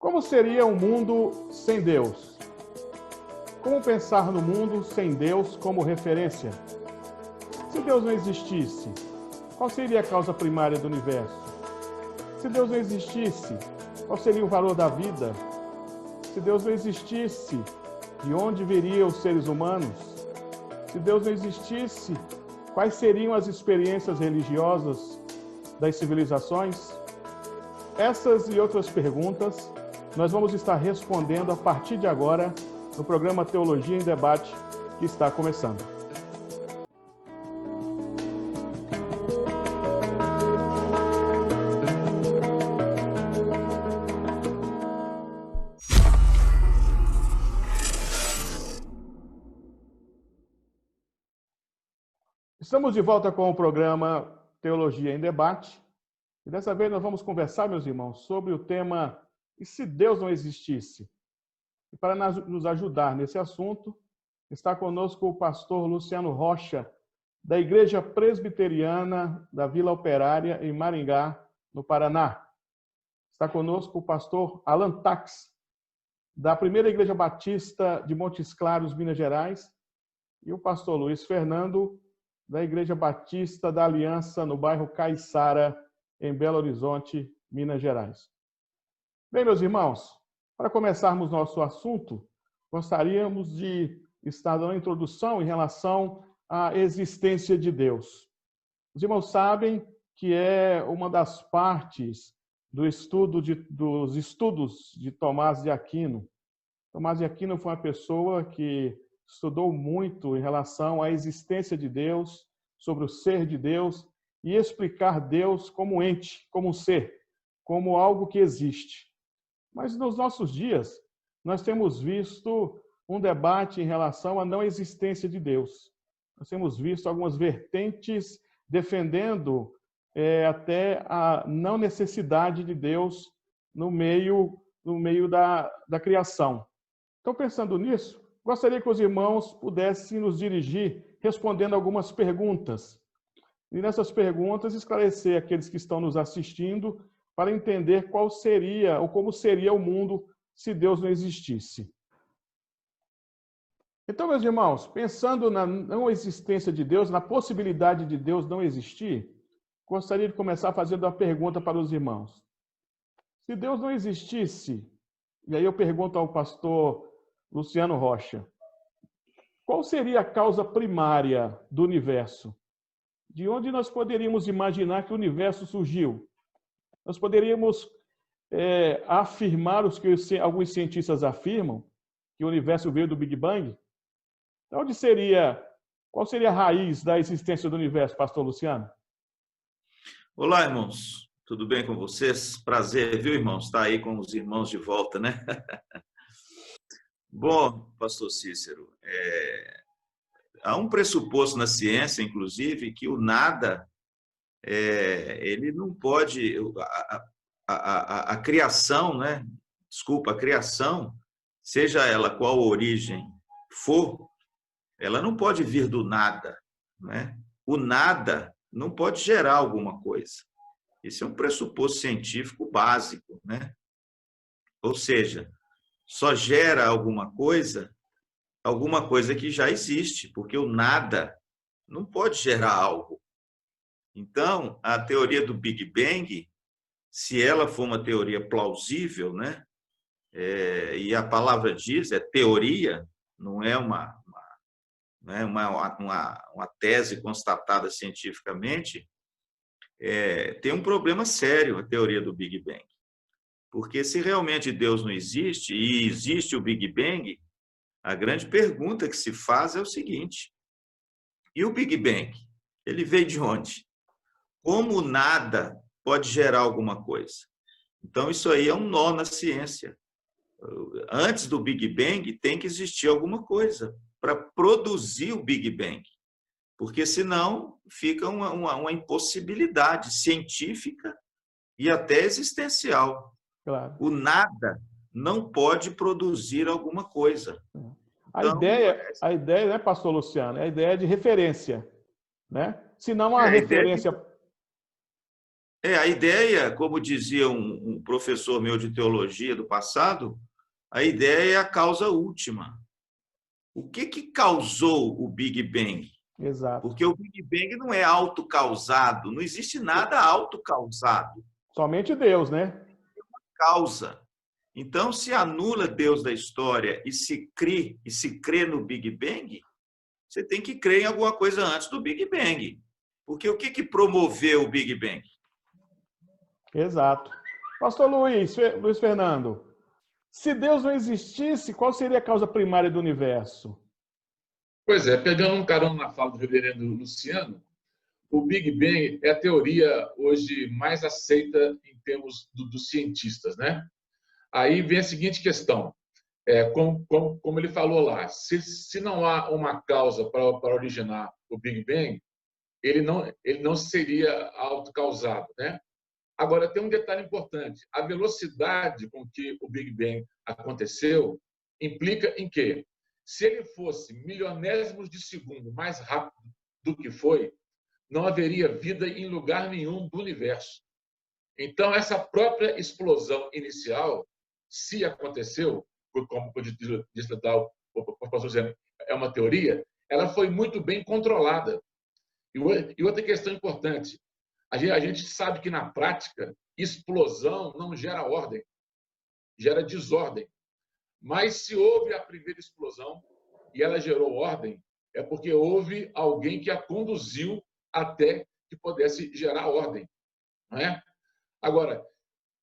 Como seria um mundo sem Deus? Como pensar no mundo sem Deus como referência? Se Deus não existisse, qual seria a causa primária do universo? Se Deus não existisse, qual seria o valor da vida? Se Deus não existisse, de onde viriam os seres humanos? Se Deus não existisse, quais seriam as experiências religiosas das civilizações? Essas e outras perguntas nós vamos estar respondendo a partir de agora no programa Teologia em Debate, que está começando. Estamos de volta com o programa Teologia em Debate. E dessa vez nós vamos conversar, meus irmãos, sobre o tema "E se Deus não existisse?". E para nos ajudar nesse assunto, está conosco o pastor Luciano Rocha, da Igreja Presbiteriana da Vila Operária, em Maringá, no Paraná. Está conosco o pastor Alan Tax, da Primeira Igreja Batista de Montes Claros, Minas Gerais, e o pastor Luiz Fernando, da Igreja Batista da Aliança, no bairro Caiçara, em Belo Horizonte, Minas Gerais. Bem, meus irmãos, para começarmos nosso assunto, gostaríamos de estar dando uma introdução em relação à existência de Deus. Os irmãos sabem que é uma das partes dos estudos de Tomás de Aquino. Tomás de Aquino foi uma pessoa que estudou muito em relação à existência de Deus, sobre o ser de Deus, e explicar Deus como ente, como um ser, como algo que existe. Mas nos nossos dias, nós temos visto um debate em relação à não existência de Deus. Nós temos visto algumas vertentes defendendo até a não necessidade de Deus no meio da criação. Então, pensando nisso, gostaria que os irmãos pudessem nos dirigir respondendo algumas perguntas. E nessas perguntas, esclarecer aqueles que estão nos assistindo para entender qual seria ou como seria o mundo se Deus não existisse. Então, meus irmãos, pensando na não existência de Deus, na possibilidade de Deus não existir, gostaria de começar fazendo uma pergunta para os irmãos. Se Deus não existisse, e aí eu pergunto ao pastor Luciano Rocha, qual seria a causa primária do universo? De onde nós poderíamos imaginar que o universo surgiu? Nós poderíamos afirmar os que alguns cientistas afirmam, que o universo veio do Big Bang? Então, qual seria a raiz da existência do universo, pastor Luciano? Olá, irmãos. Tudo bem com vocês? Prazer, viu, irmãos? Estar aí com os irmãos de volta, né? Bom, pastor Cícero, há um pressuposto na ciência, inclusive, que o nada, ele não pode... A criação, né? Desculpa, a criação, seja ela qual origem for, ela não pode vir do nada, né? O nada não pode gerar alguma coisa. Esse é um pressuposto científico básico, né? Ou seja, só gera alguma coisa que já existe, porque o nada não pode gerar algo. Então, a teoria do Big Bang, se ela for uma teoria plausível, né? E a palavra diz, é teoria, não é uma tese constatada cientificamente, tem um problema sério a teoria do Big Bang. Porque se realmente Deus não existe, e existe o Big Bang, a grande pergunta que se faz é o seguinte: e o Big Bang? Ele veio de onde? Como nada pode gerar alguma coisa? Então, isso aí é um nó na ciência. Antes do Big Bang, tem que existir alguma coisa para produzir o Big Bang. Porque, senão, fica uma impossibilidade científica e até existencial. Claro. O nada não pode produzir alguma coisa. A ideia, né, pastor Luciano, é a ideia de referência, né? Se não há referência... A ideia, como dizia um professor meu de teologia do passado, a ideia é a causa última. O que causou o Big Bang? Exato. Porque o Big Bang não é autocausado, não existe nada autocausado. Somente Deus, né? Causa. Então, se anula Deus da história e se crê no Big Bang, você tem que crer em alguma coisa antes do Big Bang. Porque o que promoveu o Big Bang? Exato. Pastor Luiz Fernando, se Deus não existisse, qual seria a causa primária do universo? Pois é, pegando um carão na fala do reverendo Luciano, o Big Bang é a teoria hoje mais aceita em termos dos cientistas, né? Aí vem a seguinte questão, como ele falou lá, se não há uma causa para originar o Big Bang, ele não seria autocausado, né? Agora, tem um detalhe importante. A velocidade com que o Big Bang aconteceu implica em que, se ele fosse milionésimos de segundo mais rápido do que foi, não haveria vida em lugar nenhum do universo. Então, essa própria explosão inicial, se aconteceu, como disse o pastor Zé, é uma teoria, ela foi muito bem controlada. E outra questão importante, a gente sabe que, na prática, explosão não gera ordem, gera desordem. Mas se houve a primeira explosão e ela gerou ordem, é porque houve alguém que a conduziu até que pudesse gerar ordem. Não é? Agora,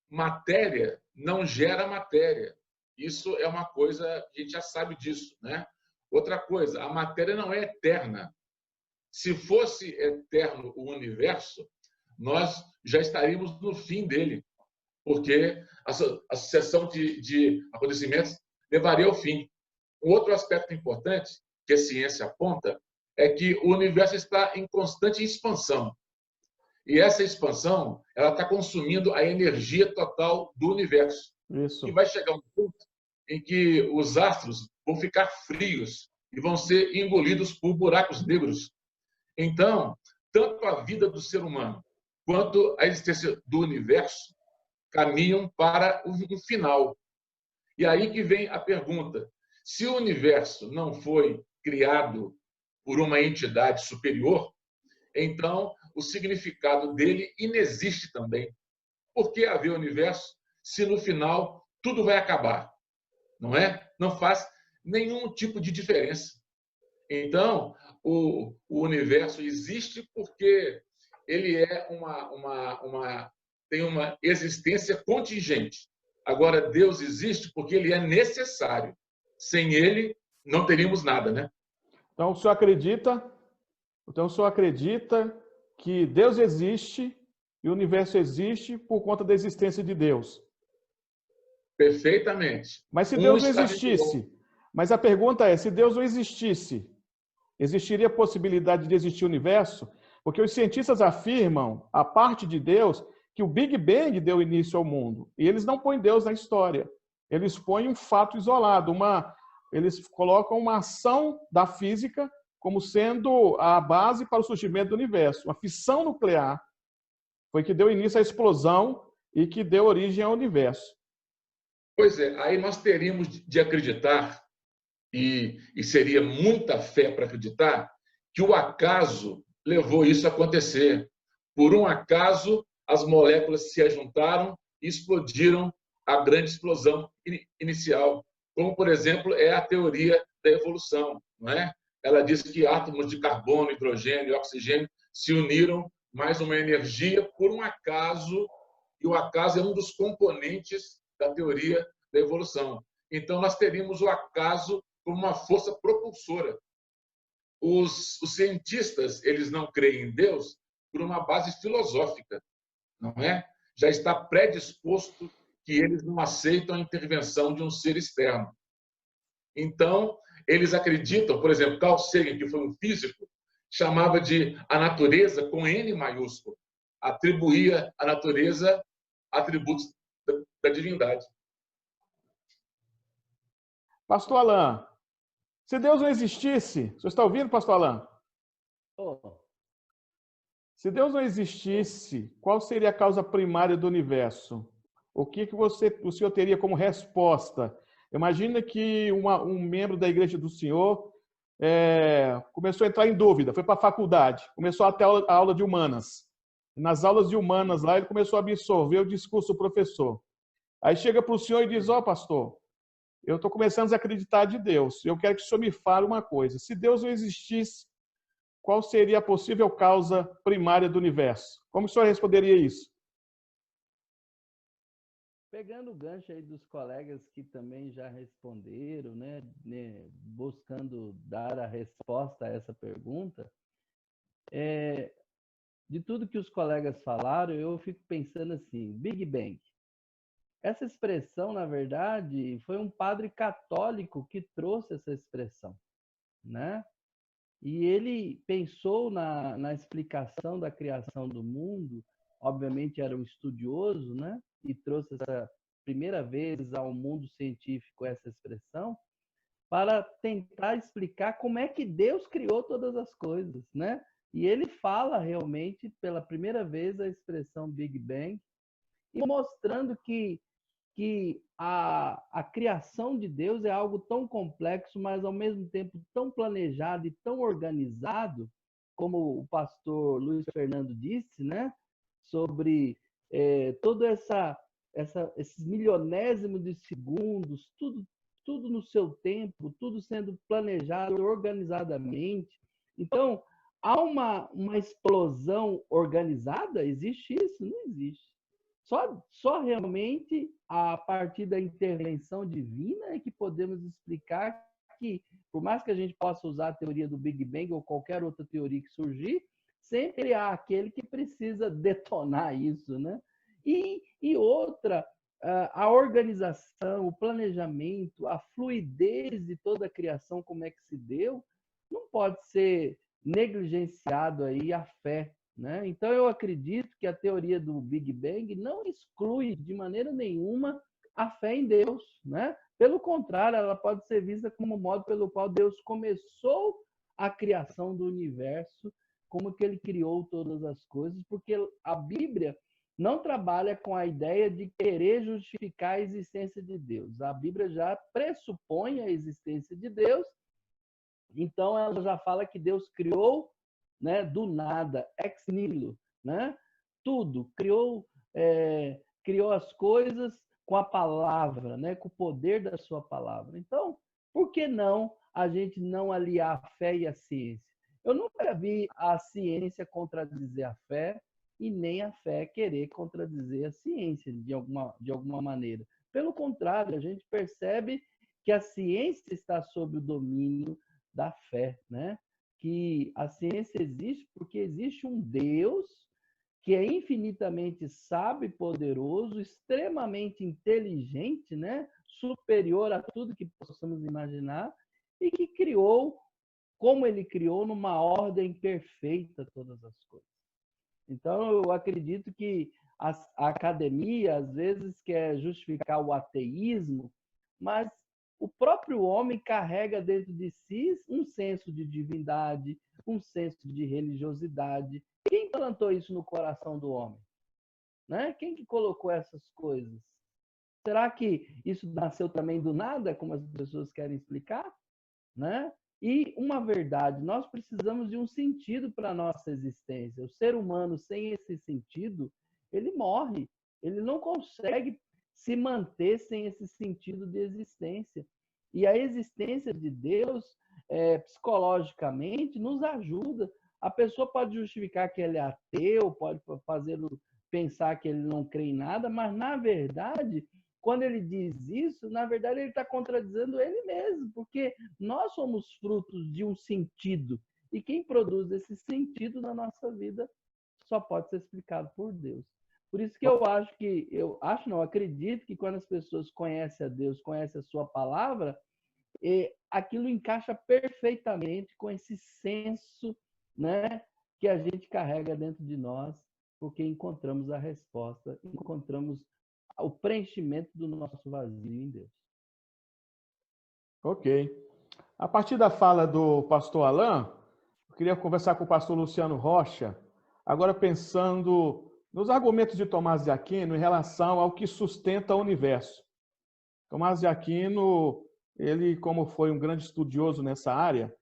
matéria não gera matéria. Isso é uma coisa, a gente já sabe disso. Né? Outra coisa, a matéria não é eterna. Se fosse eterno o universo, nós já estaríamos no fim dele, porque a sucessão de acontecimentos levaria ao fim. Um outro aspecto importante que a ciência aponta é que o universo está em constante expansão. E essa expansão ela está consumindo a energia total do universo. Isso. E vai chegar um ponto em que os astros vão ficar frios e vão ser engolidos por buracos negros. Então, tanto a vida do ser humano quanto a existência do universo caminham para um final. E aí que vem a pergunta: se o universo não foi criado por uma entidade superior, então o significado dele inexiste também. Por que haver universo se no final tudo vai acabar? Não é? Não faz nenhum tipo de diferença. Então, o universo existe porque ele é tem uma existência contingente. Agora, Deus existe porque ele é necessário. Sem ele, não teríamos nada, né? Então, o senhor acredita que Deus existe e o universo existe por conta da existência de Deus? Perfeitamente. Mas se Deus não existisse, mas a pergunta é, se Deus não existisse, existiria a possibilidade de existir o universo? Porque os cientistas afirmam, a parte de Deus, que o Big Bang deu início ao mundo. E eles não põem Deus na história. Eles põem um fato isolado. Eles colocam uma ação da física como sendo a base para o surgimento do universo. Uma fissão nuclear foi que deu início à explosão e que deu origem ao universo. Pois é, aí nós teríamos de acreditar, e seria muita fé para acreditar, que o acaso levou isso a acontecer. Por um acaso, as moléculas se ajuntaram e explodiram a grande explosão inicial, como, por exemplo, é a teoria da evolução. Não é? Ela diz que átomos de carbono, hidrogênio e oxigênio se uniram mais uma energia por um acaso, e o acaso é um dos componentes da teoria da evolução. Então, nós teríamos o acaso como uma força propulsora. Os cientistas, eles não creem em Deus por uma base filosófica, não é? Já está predisposto que eles não aceitam a intervenção de um ser externo. Então, eles acreditam, por exemplo, Carl Sagan, que foi um físico, chamava de a natureza com N maiúsculo, atribuía à natureza atributos da divindade. Pastor Alain, se Deus não existisse, você está ouvindo, pastor Alain? Oh. Se Deus não existisse, qual seria a causa primária do universo? O que o senhor teria como resposta? Imagina que um membro da igreja do senhor começou a entrar em dúvida, foi para a faculdade, começou a ter a aula de humanas. Nas aulas de humanas lá, ele começou a absorver o discurso do professor. Aí chega para o senhor e diz, pastor, eu estou começando a acreditar de Deus. Eu quero que o senhor me fale uma coisa. Se Deus não existisse, qual seria a possível causa primária do universo? Como o senhor responderia isso? Pegando o gancho aí dos colegas que também já responderam, né, buscando dar a resposta a essa pergunta, de tudo que os colegas falaram, eu fico pensando assim, Big Bang. Essa expressão, na verdade, foi um padre católico que trouxe essa expressão, né? E ele pensou na explicação da criação do mundo, obviamente era um estudioso, né? E trouxe essa primeira vez ao mundo científico essa expressão para tentar explicar como é que Deus criou todas as coisas, né? E ele fala realmente pela primeira vez a expressão Big Bang e mostrando que a criação de Deus é algo tão complexo, mas ao mesmo tempo tão planejado e tão organizado, como o pastor Luiz Fernando disse, né? Sobre todo esses milionésimos de segundos, tudo no seu tempo, tudo sendo planejado organizadamente. Então, há uma explosão organizada? Existe isso? Não existe. Só realmente a partir da intervenção divina é que podemos explicar que, por mais que a gente possa usar a teoria do Big Bang ou qualquer outra teoria que surgir, sempre há aquele que precisa detonar isso, né? E outra, a organização, o planejamento, a fluidez de toda a criação, como é que se deu, não pode ser negligenciado aí a fé, né? Então, eu acredito que a teoria do Big Bang não exclui de maneira nenhuma a fé em Deus, né? Pelo contrário, ela pode ser vista como o modo pelo qual Deus começou a criação do universo, como que ele criou todas as coisas, porque a Bíblia não trabalha com a ideia de querer justificar a existência de Deus. A Bíblia já pressupõe a existência de Deus, então ela já fala que Deus criou, né, do nada, ex nihilo, né? Tudo, criou as coisas com a palavra, né, com o poder da sua palavra. Então, por que não a gente não aliar a fé e a ciência? Eu nunca vi a ciência contradizer a fé e nem a fé querer contradizer a ciência de alguma maneira. Pelo contrário, a gente percebe que a ciência está sob o domínio da fé, né? Que a ciência existe porque existe um Deus que é infinitamente sábio e poderoso, extremamente inteligente, né? Superior a tudo que possamos imaginar, e que criou, como ele criou, numa ordem perfeita todas as coisas. Então, eu acredito que a academia, às vezes, quer justificar o ateísmo, mas o próprio homem carrega dentro de si um senso de divindade, um senso de religiosidade. Quem plantou isso no coração do homem? Né? Quem que colocou essas coisas? Será que isso nasceu também do nada, como as pessoas querem explicar? Né? E uma verdade, nós precisamos de um sentido para a nossa existência. O ser humano, sem esse sentido, ele morre. Ele não consegue se manter sem esse sentido de existência. E a existência de Deus, psicologicamente, nos ajuda. A pessoa pode justificar que ele é ateu, pode fazê-lo pensar que ele não crê em nada, mas, na verdade, quando ele diz isso, na verdade, ele está contradizendo ele mesmo, porque nós somos frutos de um sentido. E quem produz esse sentido na nossa vida só pode ser explicado por Deus. Por isso que acredito que quando as pessoas conhecem a Deus, conhecem a sua palavra, aquilo encaixa perfeitamente com esse senso, né, que a gente carrega dentro de nós, porque encontramos a resposta, encontramos o preenchimento do nosso vazio em Deus. Ok. A partir da fala do pastor Alain, eu queria conversar com o pastor Luciano Rocha agora pensando nos argumentos de Tomás de Aquino em relação ao que sustenta o universo. Tomás de Aquino, ele, como foi um grande estudioso nessa área,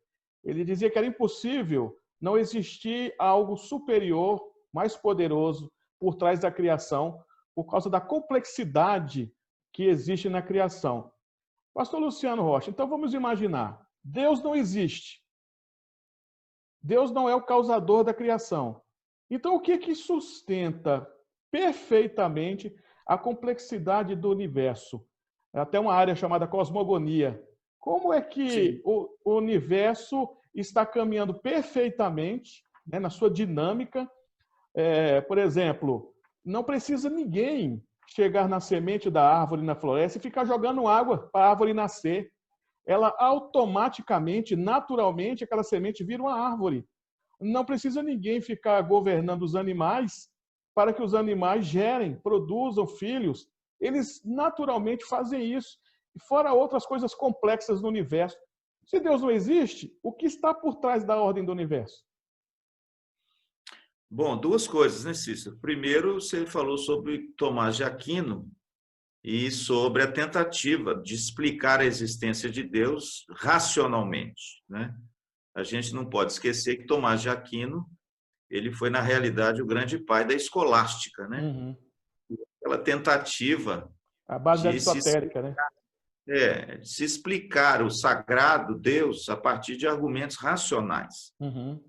ele dizia que era impossível não existir algo superior, mais poderoso, por trás da criação, por causa da complexidade que existe na criação. Pastor Luciano Rocha, então vamos imaginar, Deus não existe. Deus não é o causador da criação. Então, o que sustenta perfeitamente a complexidade do universo? Até uma área chamada cosmogonia. Como é que o universo está caminhando perfeitamente, né, na sua dinâmica? Por exemplo, não precisa ninguém chegar na semente da árvore na floresta e ficar jogando água para a árvore nascer. Ela automaticamente, naturalmente, aquela semente vira uma árvore. Não precisa ninguém ficar governando os animais para que os animais gerem, produzam filhos. Eles naturalmente fazem isso. E fora outras coisas complexas no universo. Se Deus não existe, o que está por trás da ordem do universo? Bom, duas coisas, né, Cícero? Primeiro, você falou sobre Tomás de Aquino e sobre a tentativa de explicar a existência de Deus racionalmente, né? A gente não pode esquecer que Tomás de Aquino, ele foi, na realidade, o grande pai da escolástica, né? Uhum. Aquela tentativa A base de aristotélica, né? de se explicar o sagrado Deus a partir de argumentos racionais. Uhum.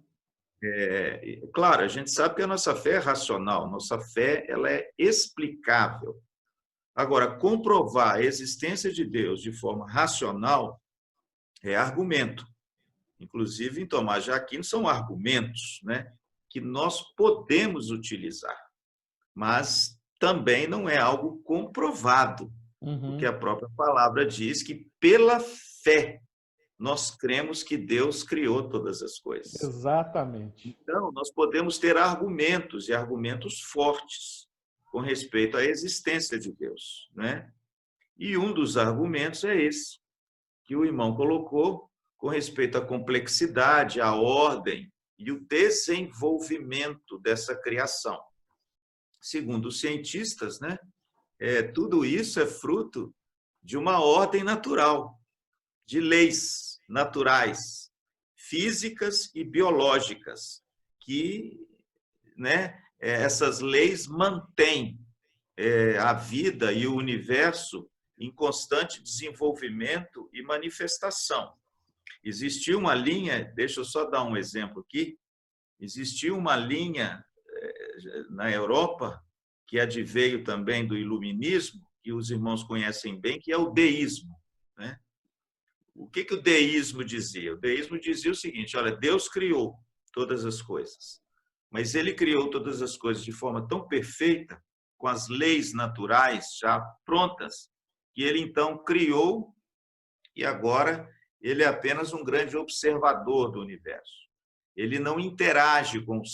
Claro, a gente sabe que a nossa fé é racional, nossa fé ela é explicável. Agora, comprovar a existência de Deus de forma racional é argumento. Inclusive, em Tomás de Aquino, são argumentos, né, que nós podemos utilizar, mas também não é algo comprovado, porque a própria palavra diz que, pela fé, nós cremos que Deus criou todas as coisas. Exatamente. Então, nós podemos ter argumentos, e argumentos fortes, com respeito à existência de Deus, né? E um dos argumentos é esse, que o irmão colocou, com respeito à complexidade, à ordem e o desenvolvimento dessa criação. Segundo os cientistas, né, tudo isso é fruto de uma ordem natural, de leis naturais, físicas e biológicas, que, né, essas leis mantêm a vida e o universo em constante desenvolvimento e manifestação. Existia uma linha, deixa eu só dar um exemplo aqui, existia uma linha na Europa, que adveio também do iluminismo, que os irmãos conhecem bem, que é o deísmo, né? O que o deísmo dizia? O deísmo dizia o seguinte, olha, Deus criou todas as coisas, mas ele criou todas as coisas de forma tão perfeita, com as leis naturais já prontas, que ele então criou e agora ele é apenas um grande observador do universo. Ele não interage com o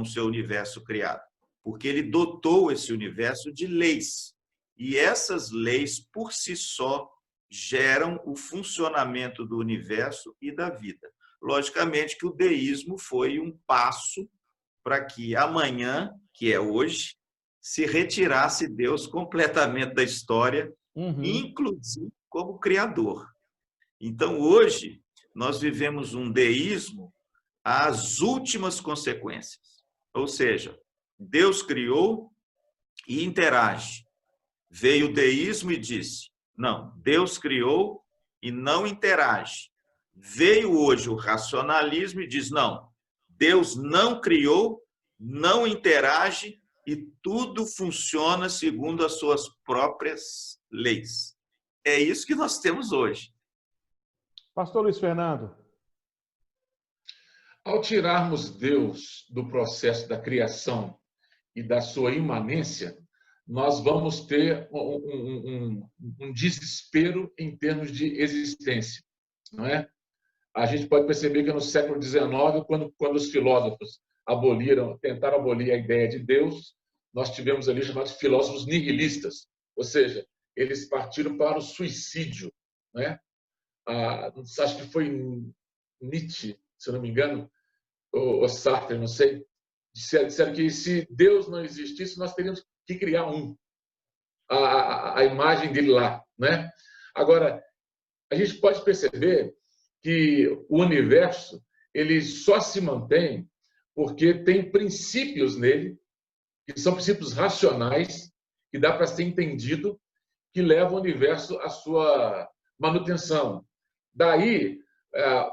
seu universo criado, porque ele dotou esse universo de leis. E essas leis, por si só, geram o funcionamento do universo e da vida. Logicamente que o deísmo foi um passo para que amanhã, que é hoje, se retirasse Deus completamente da história, inclusive como criador. Então, hoje, nós vivemos um deísmo às últimas consequências. Ou seja, Deus criou e interage. Veio o deísmo e disse, não, Deus criou e não interage. Veio hoje o racionalismo e diz, não, Deus não criou, não interage e tudo funciona segundo as suas próprias leis. É isso que nós temos hoje. Pastor Luiz Fernando. Ao tirarmos Deus do processo da criação e da sua imanência, nós vamos ter um desespero em termos de existência, não é? A gente pode perceber que no século XIX, quando os filósofos tentaram abolir a ideia de Deus, nós tivemos ali chamados filósofos nihilistas, ou seja, eles partiram para o suicídio, não é? Acho que foi Nietzsche, se eu não me engano, ou Sartre, não sei, Disseram que se Deus não existisse, nós teríamos que criar a imagem dele lá, né? Agora, a gente pode perceber que o universo ele só se mantém porque tem princípios nele, que são princípios racionais, que dá para ser entendido, que levam o universo à sua manutenção. Daí,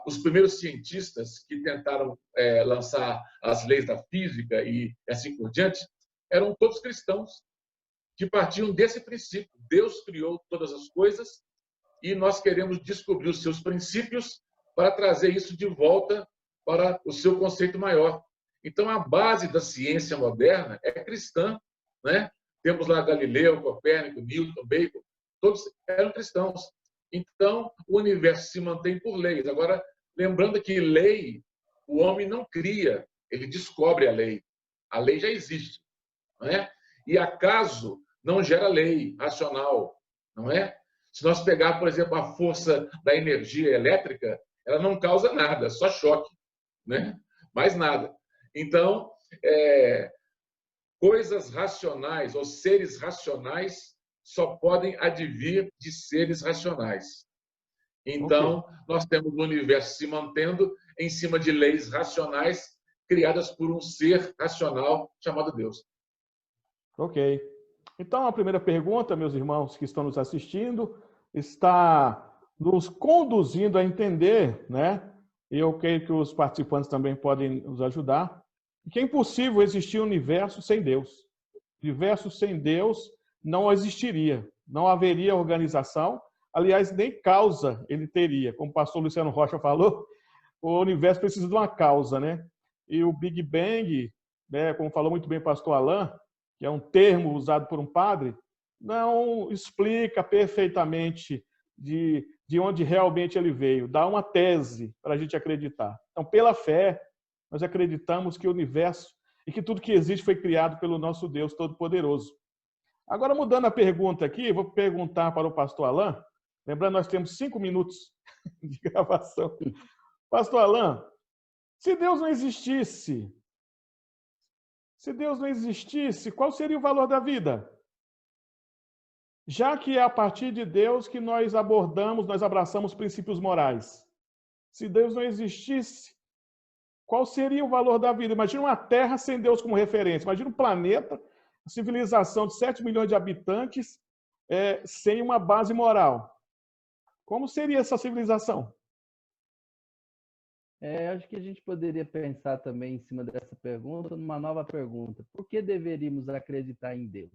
os primeiros cientistas que tentaram lançar as leis da física e assim por diante, eram todos cristãos, que partiam desse princípio. Deus criou todas as coisas e nós queremos descobrir os seus princípios para trazer isso de volta para o seu conceito maior. Então, a base da ciência moderna é cristã, né? Temos lá Galileu, Copérnico, Newton, Bacon, todos eram cristãos. Então, o universo se mantém por leis. Agora, lembrando que lei, o homem não cria, ele descobre a lei. A lei já existe, não é? E acaso não gera lei racional, não é? Se nós pegar, por exemplo, a força da energia elétrica, ela não causa nada, só choque, né? Mais nada. Então, coisas racionais ou seres racionais só podem advir de seres racionais. Então, nós temos o universo se mantendo em cima de leis racionais criadas por um ser racional chamado Deus. Ok. Então, a primeira pergunta, meus irmãos que estão nos assistindo, está nos conduzindo a entender, né? E eu creio que os participantes também podem nos ajudar, que é impossível existir um universo sem Deus. O universo sem Deus não existiria, não haveria organização, aliás, nem causa ele teria. Como o pastor Luciano Rocha falou, o universo precisa de uma causa, né? E o Big Bang, né, como falou muito bem o pastor Alain, que é um termo usado por um padre, não explica perfeitamente de onde realmente ele veio, dá uma tese para a gente acreditar. Então, pela fé, nós acreditamos que o universo e que tudo que existe foi criado pelo nosso Deus Todo-Poderoso. Agora, mudando a pergunta aqui, vou perguntar para o pastor Alain, lembrando, nós temos 5 minutos de gravação. Pastor Alain, se Deus não existisse, qual seria o valor da vida? Já que é a partir de Deus que nós abraçamos princípios morais. Se Deus não existisse, qual seria o valor da vida? Imagina uma Terra sem Deus como referência. Imagina um planeta, uma civilização de 7 milhões de habitantes, sem uma base moral. Como seria essa civilização? Acho que a gente poderia pensar também em cima dessa pergunta, numa nova pergunta. Por que deveríamos acreditar em Deus?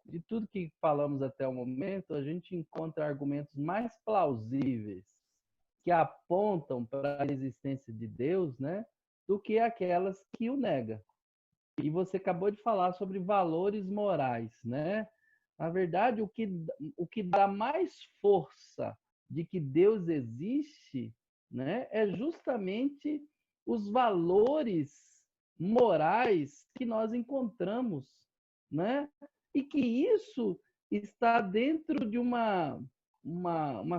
De tudo que falamos até o momento, a gente encontra argumentos mais plausíveis que apontam para a existência de Deus, né, do que aquelas que o negam. E você acabou de falar sobre valores morais, né? Na verdade, o que dá mais força de que Deus existe, né, é justamente os valores morais que nós encontramos, né? E que isso está dentro de uma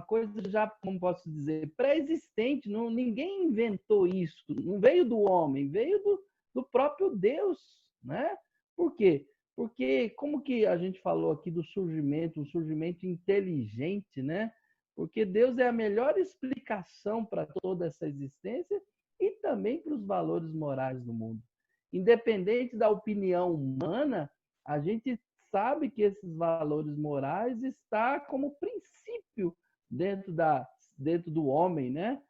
coisa já, como posso dizer, pré-existente. Ninguém inventou isso, não veio do homem, veio do próprio Deus, né? Por quê? Porque, como que a gente falou aqui do surgimento, um surgimento inteligente, né? Porque Deus é a melhor explicação para toda essa existência e também para os valores morais do mundo. Independente da opinião humana, a gente sabe que esses valores morais está como princípio dentro do homem, né?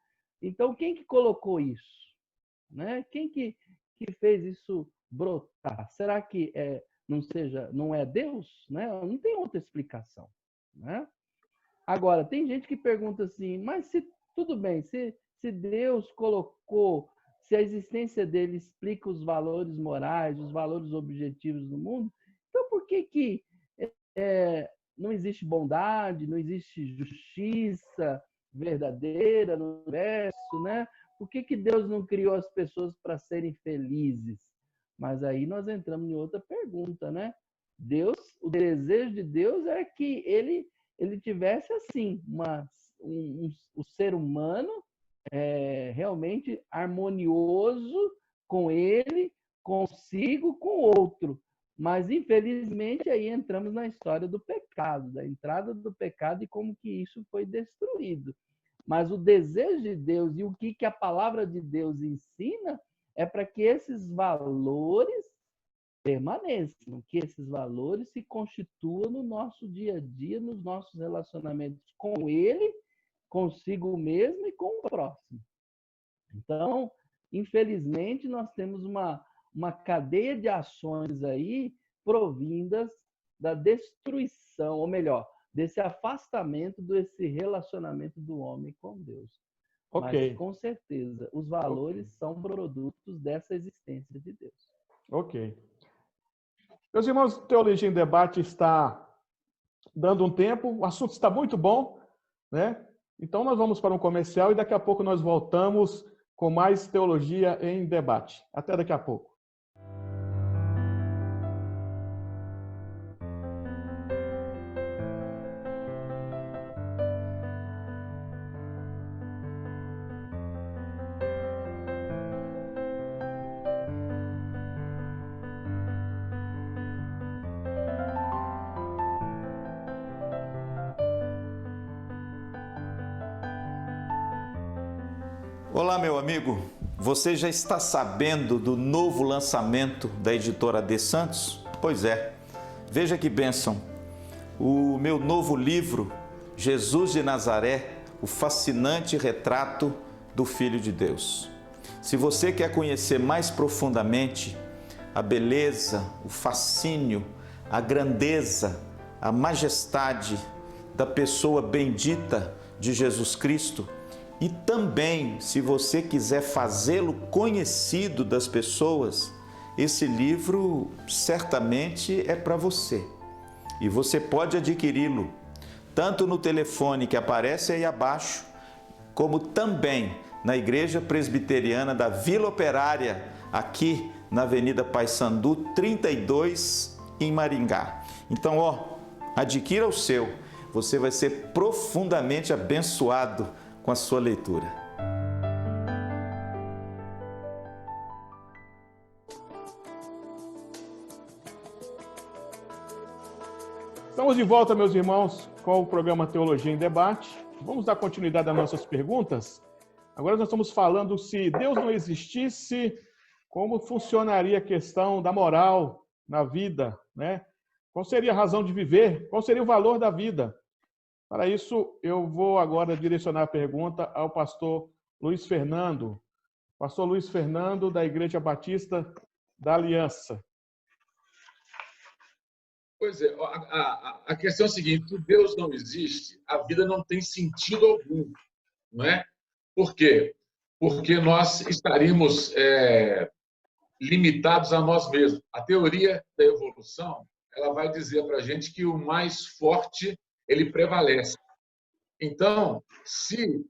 Então, quem que colocou isso? Né? Quem que fez isso brotar? Será que não é Deus? Né? Não tem outra explicação, né? Agora, tem gente que pergunta assim, mas tudo bem, se Deus colocou, se a existência dele explica os valores morais, os valores objetivos do mundo, então por que não existe bondade, não existe justiça verdadeira no universo, né? Por que Deus não criou as pessoas para serem felizes? Mas aí nós entramos em outra pergunta, né? O desejo de Deus é que ele tivesse assim o ser humano realmente harmonioso com ele, consigo, com o outro. Mas, infelizmente, aí entramos na história do pecado, da entrada do pecado e como que isso foi destruído. Mas o desejo de Deus e o que a palavra de Deus ensina é para que esses valores permaneçam, que esses valores se constituam no nosso dia a dia, nos nossos relacionamentos com Ele, consigo mesmo e com o próximo. Então, infelizmente, nós temos uma cadeia de ações aí provindas da destruição, ou melhor, desse afastamento desse relacionamento do homem com Deus. Ok. Mas, com certeza, os valores são produtos dessa existência de Deus. Ok. Meus irmãos, Teologia em Debate está dando um tempo, o assunto está muito bom, né? Então, nós vamos para um comercial e daqui a pouco nós voltamos com mais Teologia em Debate. Até daqui a pouco. Olá, meu amigo. Você já está sabendo do novo lançamento da editora D. Santos? Pois é. Veja que bênção. O meu novo livro, Jesus de Nazaré, o fascinante retrato do Filho de Deus. Se você quer conhecer mais profundamente a beleza, o fascínio, a grandeza, a majestade da pessoa bendita de Jesus Cristo, e também, se você quiser fazê-lo conhecido das pessoas, esse livro certamente é para você. E você pode adquiri-lo tanto no telefone que aparece aí abaixo, como também na Igreja Presbiteriana da Vila Operária, aqui na Avenida Paissandu 32, em Maringá. Então, adquira o seu. Você vai ser profundamente abençoado com a sua leitura. Estamos de volta, meus irmãos, com o programa Teologia em Debate. Vamos dar continuidade às nossas perguntas. Agora nós estamos falando, se Deus não existisse, como funcionaria a questão da moral na vida, né? Qual seria a razão de viver? Qual seria o valor da vida? Para isso, eu vou agora direcionar a pergunta ao pastor Luiz Fernando. Pastor Luiz Fernando, da Igreja Batista da Aliança. Pois é, a questão é a seguinte: se Deus não existe, a vida não tem sentido algum, não é? Por quê? Porque nós estaríamos limitados a nós mesmos. A teoria da evolução, ela vai dizer para a gente que o mais forte, ele prevalece. Então, se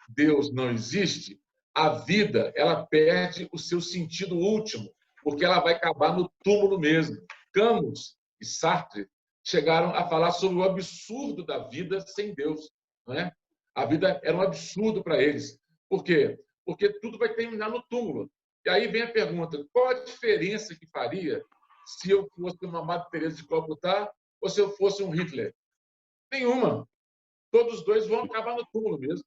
Deus não existe, a vida, ela perde o seu sentido último, porque ela vai acabar no túmulo mesmo. Camus e Sartre chegaram a falar sobre o absurdo da vida sem Deus, não é? A vida era um absurdo para eles. Por quê? Porque tudo vai terminar no túmulo. E aí vem a pergunta: qual a diferença que faria se eu fosse uma Madre Teresa de Calcutá ou se eu fosse um Hitler? Nenhuma. Todos os dois vão acabar no túmulo mesmo,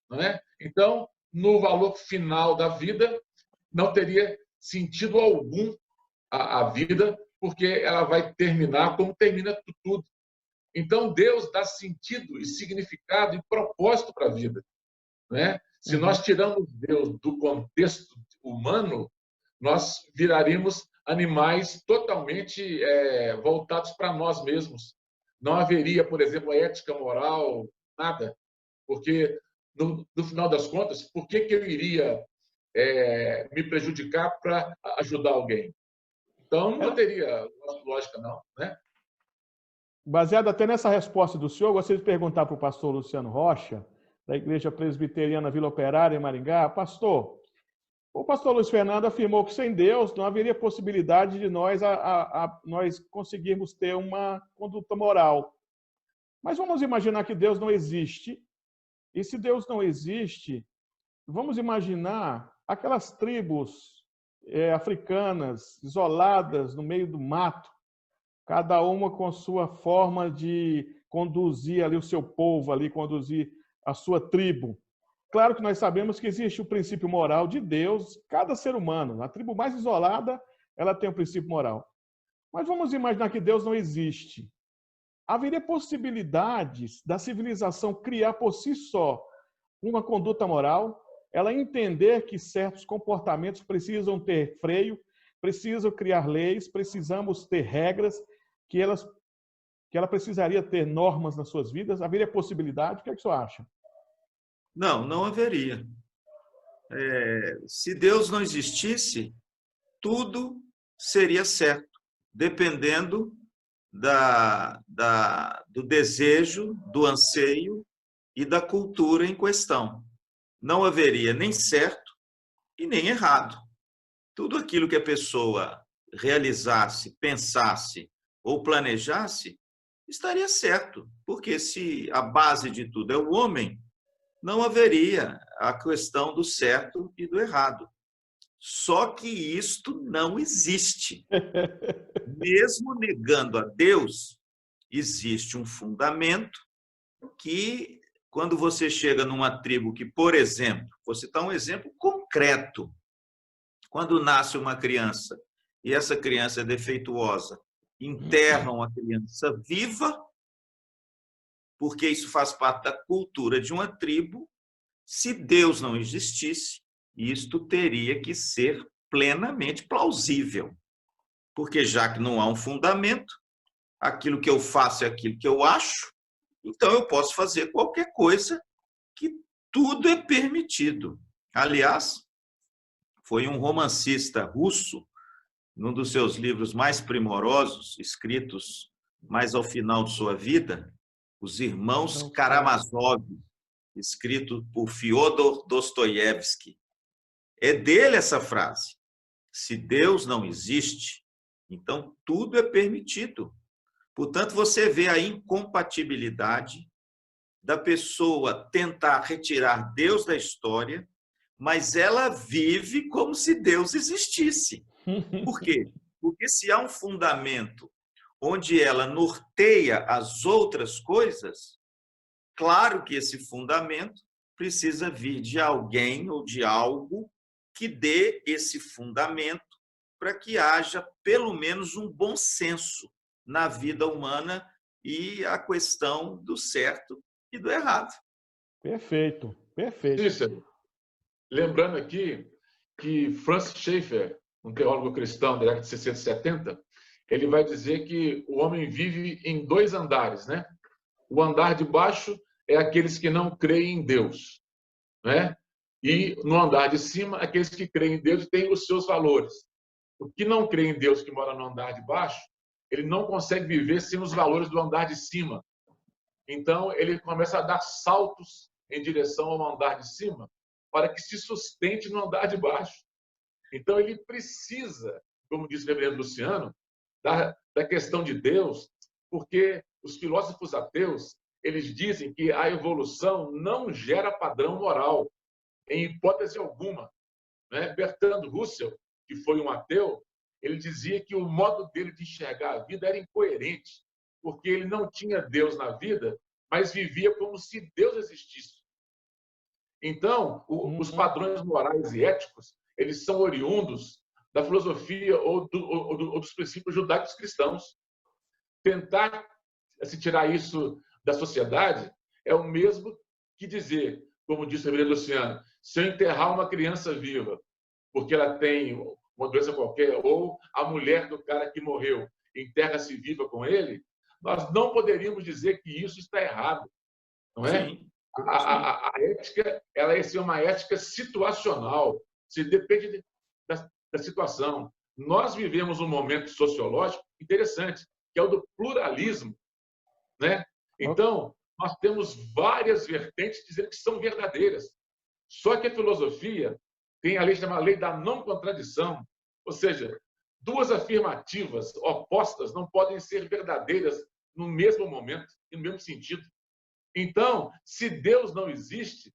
não é? Então, no valor final da vida, não teria sentido algum a vida, porque ela vai terminar como termina tudo. Então, Deus dá sentido e significado e propósito para a vida, né? Se nós tiramos Deus do contexto humano, nós viraríamos animais totalmente voltados para nós mesmos. Não haveria, por exemplo, ética, moral, nada. Porque, no final das contas, por que eu iria me prejudicar para ajudar alguém? Então, não teria lógica, não, né? Baseado até nessa resposta do senhor, gostaria de perguntar para o pastor Luciano Rocha, da Igreja Presbiteriana Vila Operária, em Maringá. Pastor, o pastor Luiz Fernando afirmou que sem Deus não haveria possibilidade de nós conseguirmos ter uma conduta moral. Mas vamos imaginar que Deus não existe. E se Deus não existe, vamos imaginar aquelas tribos africanas, isoladas no meio do mato, cada uma com sua forma de conduzir ali o seu povo, ali conduzir a sua tribo. Claro que nós sabemos que existe o princípio moral de Deus, cada ser humano. A tribo mais isolada, ela tem um princípio moral. Mas vamos imaginar que Deus não existe. Haveria possibilidades da civilização criar por si só uma conduta moral, ela entender que certos comportamentos precisam ter freio, precisam criar leis, precisamos ter regras, que ela precisaria ter normas nas suas vidas? Haveria possibilidade? O que é que o senhor acha? Não, não haveria. Se Deus não existisse, tudo seria certo, dependendo do desejo, do anseio e da cultura em questão. Não haveria nem certo e nem errado. Tudo aquilo que a pessoa realizasse, pensasse ou planejasse, estaria certo, porque se a base de tudo é o homem, não haveria a questão do certo e do errado. Só que isto não existe. Mesmo negando a Deus, existe um fundamento que, quando você chega numa tribo que, por exemplo, vou citar um exemplo concreto, quando nasce uma criança e essa criança é defeituosa, enterram a criança viva, porque isso faz parte da cultura de uma tribo. Se Deus não existisse, isto teria que ser plenamente plausível, porque já que não há um fundamento, aquilo que eu faço é aquilo que eu acho, então eu posso fazer qualquer coisa, que tudo é permitido. Aliás, foi um romancista russo, num dos seus livros mais primorosos, escritos mais ao final de sua vida, Os Irmãos Karamazov, escrito por Fyodor Dostoiévski. É dele essa frase: se Deus não existe, então tudo é permitido. Portanto, você vê a incompatibilidade da pessoa tentar retirar Deus da história, mas ela vive como se Deus existisse. Por quê? Porque se há um fundamento onde ela norteia as outras coisas, claro que esse fundamento precisa vir de alguém ou de algo que dê esse fundamento para que haja pelo menos um bom senso na vida humana e a questão do certo e do errado. Perfeito, perfeito. Cícero, lembrando aqui que Francis Schaeffer, um teólogo cristão da década de 60 e 70, ele vai dizer que o homem vive em dois andares, né? O andar de baixo é aqueles que não creem em Deus, né? E no andar de cima, aqueles que creem em Deus e têm os seus valores. O que não crê em Deus, que mora no andar de baixo, ele não consegue viver sem os valores do andar de cima. Então, ele começa a dar saltos em direção ao andar de cima para que se sustente no andar de baixo. Então, ele precisa, como disse o reverendo Luciano, da questão de Deus, porque os filósofos ateus, eles dizem que a evolução não gera padrão moral, em hipótese alguma, né? Bertrand Russell, que foi um ateu, ele dizia que o modo dele de enxergar a vida era incoerente, porque ele não tinha Deus na vida, mas vivia como se Deus existisse. Então, os padrões morais e éticos, eles são oriundos da filosofia ou dos princípios judaicos cristãos. Tentar se tirar isso da sociedade é o mesmo que dizer, como disse o reverendo Luciano, se eu enterrar uma criança viva porque ela tem uma doença qualquer, ou a mulher do cara que morreu enterra-se viva com ele, nós não poderíamos dizer que isso está errado, não é? Sim. A ética, ela é uma ética situacional, se depende da situação. Nós vivemos um momento sociológico interessante, que é o do pluralismo, né? Então, nós temos várias vertentes dizendo que são verdadeiras. Só que a filosofia tem a lei chamada lei da não contradição, ou seja, duas afirmativas opostas não podem ser verdadeiras no mesmo momento e no mesmo sentido. Então, se Deus não existe,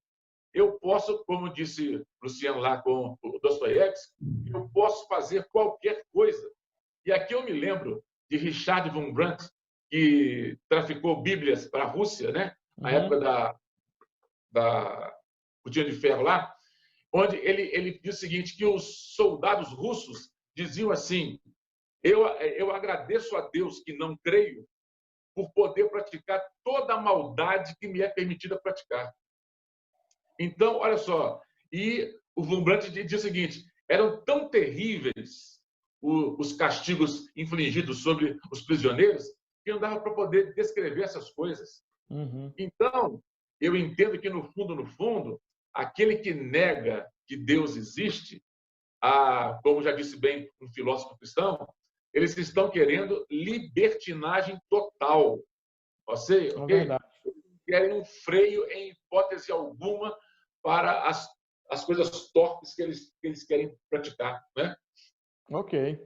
eu posso, como disse Luciano lá com o Dostoiévski, eu posso fazer qualquer coisa. E aqui eu me lembro de Richard von Brandt, que traficou Bíblias para a Rússia, né? Na época da cortina de ferro lá, onde ele diz o seguinte, que os soldados russos diziam assim: eu agradeço a Deus que não creio por poder praticar toda a maldade que me é permitida praticar. Então, olha só, e o von Brandt diz o seguinte: eram tão terríveis os castigos infligidos sobre os prisioneiros que não dava para poder descrever essas coisas. Então, eu entendo que, no fundo, aquele que nega que Deus existe, como já disse bem um filósofo cristão, eles estão querendo libertinagem total. Ou seja, eles querem um freio em hipótese alguma para as coisas torpes que eles querem praticar, né? Ok.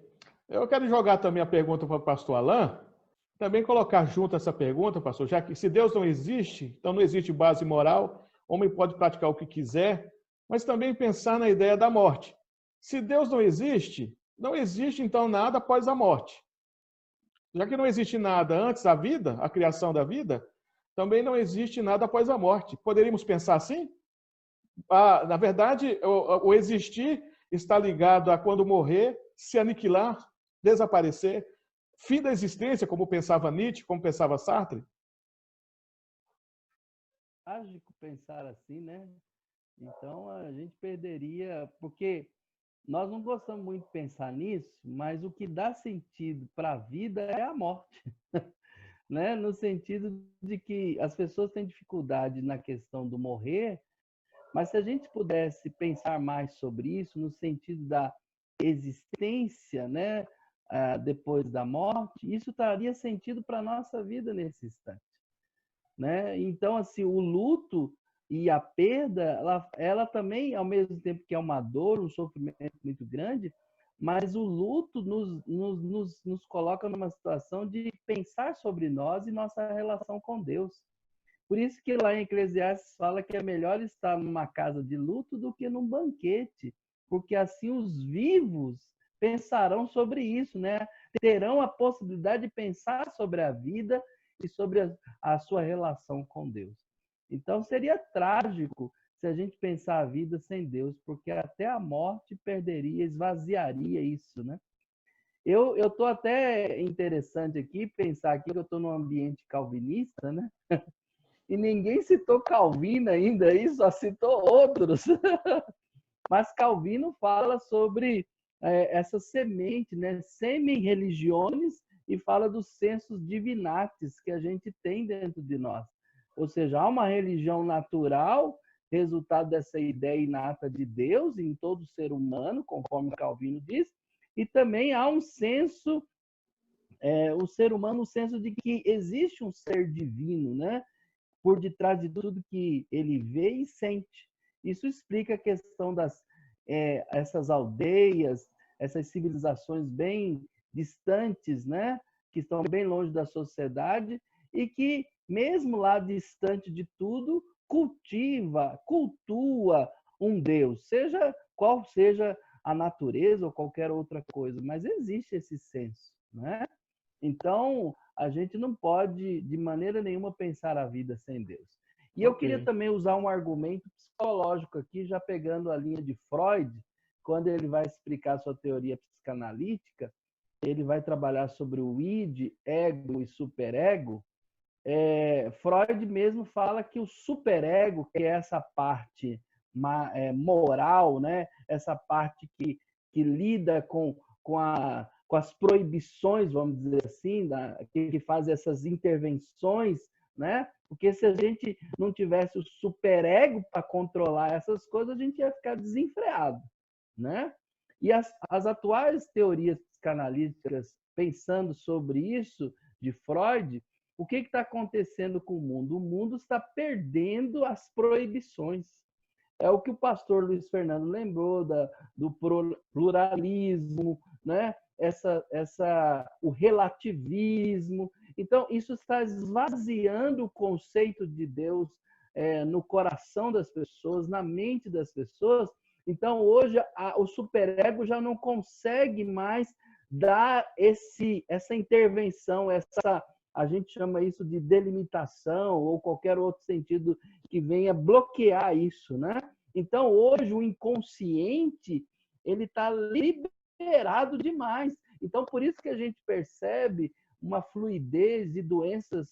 Eu quero jogar também a pergunta para o pastor Alain, também colocar junto essa pergunta, pastor, já que se Deus não existe, então não existe base moral, homem pode praticar o que quiser, mas também pensar na ideia da morte. Se Deus não existe então nada após a morte. Já que não existe nada antes da vida, a criação da vida, também não existe nada após a morte. Poderíamos pensar assim? Na verdade, o existir está ligado a quando morrer, se aniquilar, desaparecer, fim da existência, como pensava Nietzsche, como pensava Sartre. Trágico pensar assim, né? Então a gente perderia, porque nós não gostamos muito de pensar nisso, mas o que dá sentido para a vida é a morte, né? No sentido de que as pessoas têm dificuldade na questão do morrer, mas se a gente pudesse pensar mais sobre isso, no sentido da existência, né, depois da morte, isso traria sentido para a nossa vida nesse instante, né? Então, assim, o luto e a perda, ela também, ao mesmo tempo que é uma dor, um sofrimento muito grande, mas o luto nos coloca numa situação de pensar sobre nós e nossa relação com Deus. Por isso que lá em Eclesiastes fala que é melhor estar numa casa de luto do que num banquete, porque assim os vivos pensarão sobre isso, né? Terão a possibilidade de pensar sobre a vida e sobre a sua relação com Deus. Então seria trágico se a gente pensar a vida sem Deus, porque até a morte perderia, esvaziaria isso, né? Eu estou até interessante aqui, pensar aqui que eu estou num ambiente calvinista, né? E ninguém citou Calvino ainda, aí só citou outros. Mas Calvino fala sobre essa semente, né? Semi-religiones, e fala dos sensus divinatis que a gente tem dentro de nós. Ou seja, há uma religião natural, resultado dessa ideia inata de Deus em todo ser humano, conforme Calvino diz, e também há um senso, o ser humano, um senso de que existe um ser divino, né? Por detrás de tudo que ele vê e sente. Isso explica a questão essas aldeias, essas civilizações bem distantes, né? Que estão bem longe da sociedade e que, mesmo lá distante de tudo, cultua um Deus, seja qual seja a natureza ou qualquer outra coisa, mas existe esse senso, né? Então, a gente não pode, de maneira nenhuma, pensar a vida sem Deus. E eu queria também usar um argumento psicológico aqui, já pegando a linha de Freud, quando ele vai explicar sua teoria psicanalítica, ele vai trabalhar sobre o id, ego e superego. Freud mesmo fala que o superego, que é essa parte moral, né? Essa parte que lida com as proibições, vamos dizer assim, que faz essas intervenções, né? Porque se a gente não tivesse o superego para controlar essas coisas, a gente ia ficar desenfreado, né? E as atuais teorias psicanalíticas, pensando sobre isso, de Freud, o que está acontecendo com o mundo? O mundo está perdendo as proibições. É o que o pastor Luiz Fernando lembrou do pluralismo, né? O relativismo. Então, isso está esvaziando o conceito de Deus no coração das pessoas, na mente das pessoas. Então, hoje, o superego já não consegue mais dar essa intervenção, a gente chama isso de delimitação ou qualquer outro sentido que venha bloquear isso, né? Então, hoje, o inconsciente, ele está liberado demais. Então, por isso que a gente percebe uma fluidez de doenças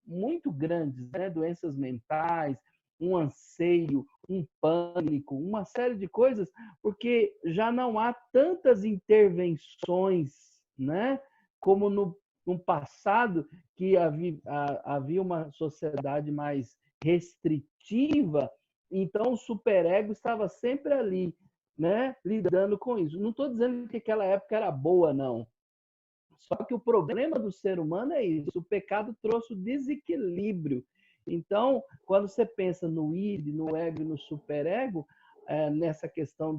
muito grandes, né? Doenças mentais, um anseio, um pânico, uma série de coisas, porque já não há tantas intervenções, né? Como no passado, que havia uma sociedade mais restritiva, então o superego estava sempre ali, né? Lidando com isso. Não estou dizendo que aquela época era boa, não. Só que o problema do ser humano é isso, o pecado trouxe o desequilíbrio. Então, quando você pensa no id, no ego e no superego, nessa questão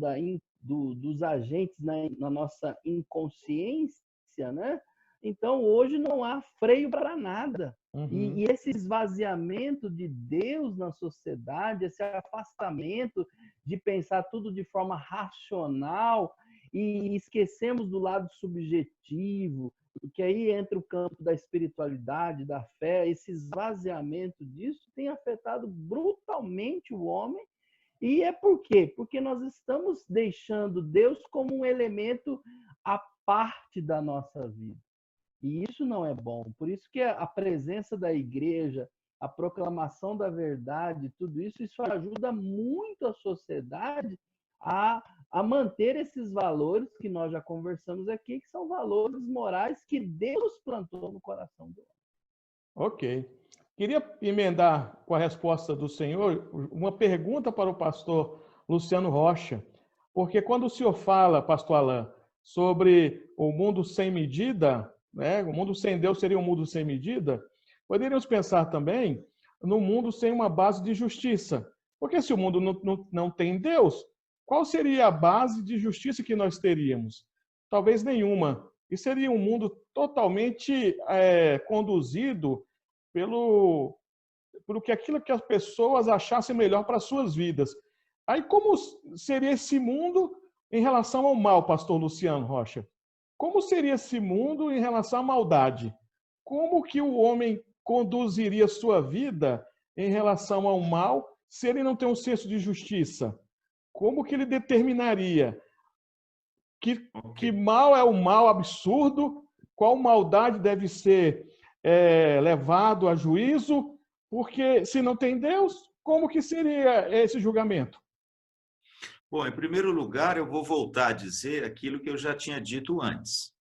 dos agentes na nossa inconsciência, né? Então, hoje não há freio para nada. Uhum. E esse esvaziamento de Deus na sociedade, esse afastamento de pensar tudo de forma racional, e esquecemos do lado subjetivo, porque aí entra o campo da espiritualidade, da fé. Esse esvaziamento disso tem afetado brutalmente o homem. E é por quê? Porque nós estamos deixando Deus como um elemento à parte da nossa vida. E isso não é bom. Por isso que a presença da igreja, a proclamação da verdade, tudo isso ajuda muito a sociedade a manter esses valores que nós já conversamos aqui, que são valores morais que Deus plantou no coração do homem. Ok. Queria emendar com a resposta do senhor uma pergunta para o pastor Luciano Rocha, porque quando o senhor fala, pastor Alain, sobre o mundo sem medida, né? O mundo sem Deus seria um mundo sem medida, poderíamos pensar também no mundo sem uma base de justiça. Porque se o mundo não tem Deus, qual seria a base de justiça que nós teríamos? Talvez nenhuma. E seria um mundo totalmente conduzido pelo que aquilo que as pessoas achassem melhor para as suas vidas. Aí como seria esse mundo em relação ao mal, pastor Luciano Rocha? Como seria esse mundo em relação à maldade? Como que o homem conduziria sua vida em relação ao mal se ele não tem um senso de justiça? Como que ele determinaria que mal é o mal absurdo, qual maldade deve ser levado a juízo? Porque se não tem Deus, como que seria esse julgamento? Bom, em primeiro lugar, eu vou voltar a dizer aquilo que eu já tinha dito antes.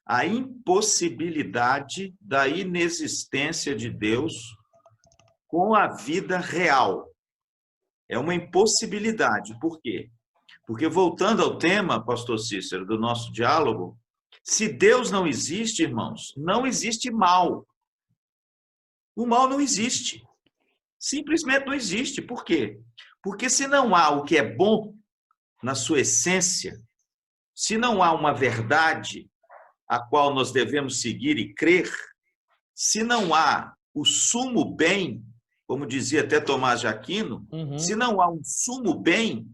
A impossibilidade da inexistência de Deus com a vida real. É uma impossibilidade. Por quê? Porque, voltando ao tema, pastor Cícero, do nosso diálogo, se Deus não existe, irmãos, não existe mal. O mal não existe. Simplesmente não existe. Por quê? Porque se não há o que é bom na sua essência, se não há uma verdade a qual nós devemos seguir e crer, se não há o sumo bem, como dizia até Tomás de Aquino, se não há um sumo bem,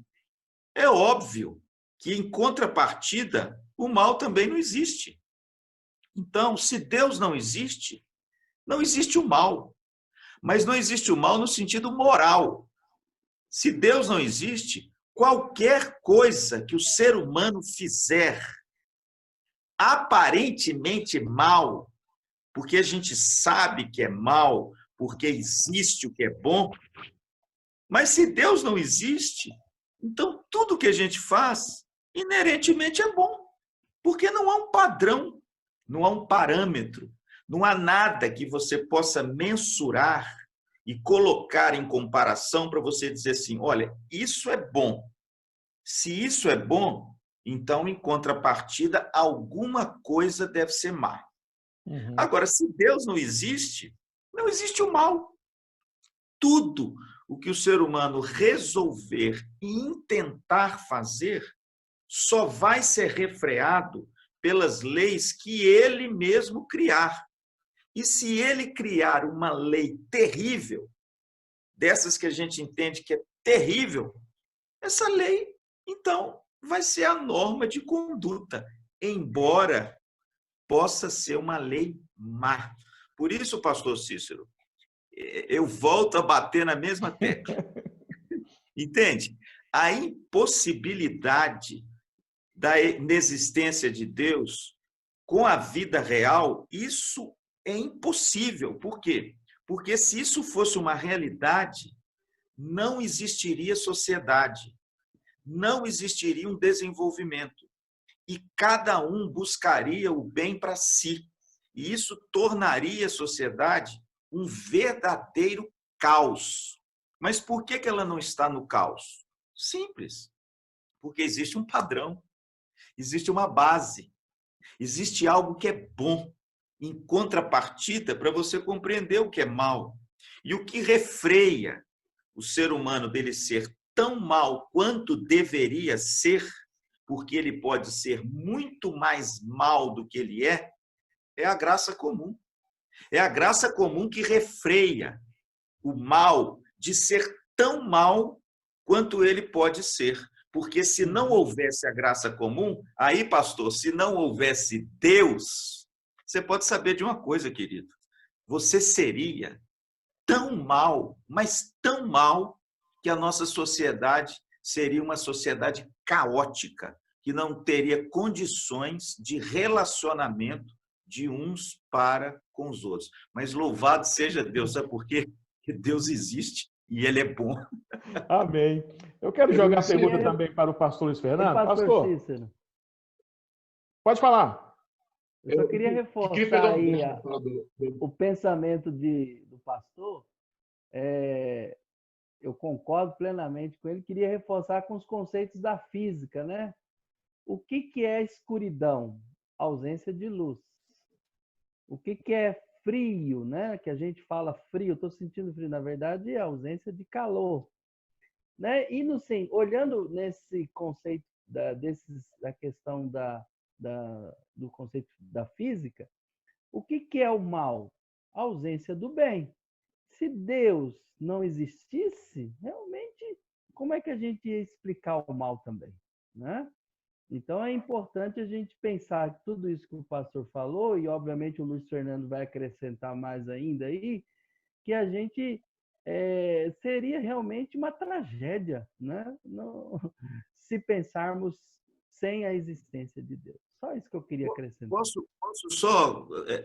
é óbvio que, em contrapartida, o mal também não existe. Então, se Deus não existe o mal. Mas não existe o mal no sentido moral. Se Deus não existe, qualquer coisa que o ser humano fizer aparentemente mal, porque a gente sabe que é mal, porque existe o que é bom, mas se Deus não existe, então tudo que a gente faz inerentemente é bom, porque não há um padrão, não há um parâmetro, não há nada que você possa mensurar e colocar em comparação para você dizer assim, olha, isso é bom. Se isso é bom, então, em contrapartida, alguma coisa deve ser má. Agora, se Deus não existe o mal. Tudo o que o ser humano resolver e intentar fazer só vai ser refreado pelas leis que ele mesmo criar. E se ele criar uma lei terrível, dessas que a gente entende que é terrível, essa lei, então, vai ser a norma de conduta, embora possa ser uma lei má. Por isso, pastor Cícero, eu volto a bater na mesma tecla. Entende? A impossibilidade da inexistência de Deus com a vida real, isso é impossível. Por quê? Porque se isso fosse uma realidade, não existiria sociedade, não existiria um desenvolvimento. E cada um buscaria o bem para si. E isso tornaria a sociedade um verdadeiro caos. Mas por que ela não está no caos? Simples. Porque existe um padrão, existe uma base, existe algo que é bom, em contrapartida para você compreender o que é mal. E o que refreia o ser humano dele ser tão mal quanto deveria ser, porque ele pode ser muito mais mal do que ele é a graça comum. É a graça comum que refreia o mal de ser tão mal quanto ele pode ser. Porque se não houvesse a graça comum, aí, pastor, se não houvesse Deus, você pode saber de uma coisa, querido. Você seria tão mal, mas tão mal, que a nossa sociedade seria uma sociedade caótica, que não teria condições de relacionamento de uns para com os outros. Mas louvado seja Deus, sabe por quê? Porque Deus existe e Ele é bom. Amém. Eu quero jogar a pergunta também para o pastor Luiz Fernando. Pastor Cícero, pode falar. Eu só queria reforçar aí o pensamento do pastor. Eu concordo plenamente com ele. Queria reforçar com os conceitos da física, né? O que é escuridão? Ausência de luz. O que é frio, né? Que a gente fala frio, estou sentindo frio, na verdade é ausência de calor, né? E olhando nesse conceito da questão do conceito da física, o que é o mal? A ausência do bem. Se Deus não existisse, realmente, como é que a gente ia explicar o mal também, né? Então, é importante a gente pensar tudo isso que o pastor falou, e, obviamente, o Luiz Fernando vai acrescentar mais ainda aí, que a gente seria realmente uma tragédia, né? Se pensarmos sem a existência de Deus. Só isso que eu queria acrescentar. Posso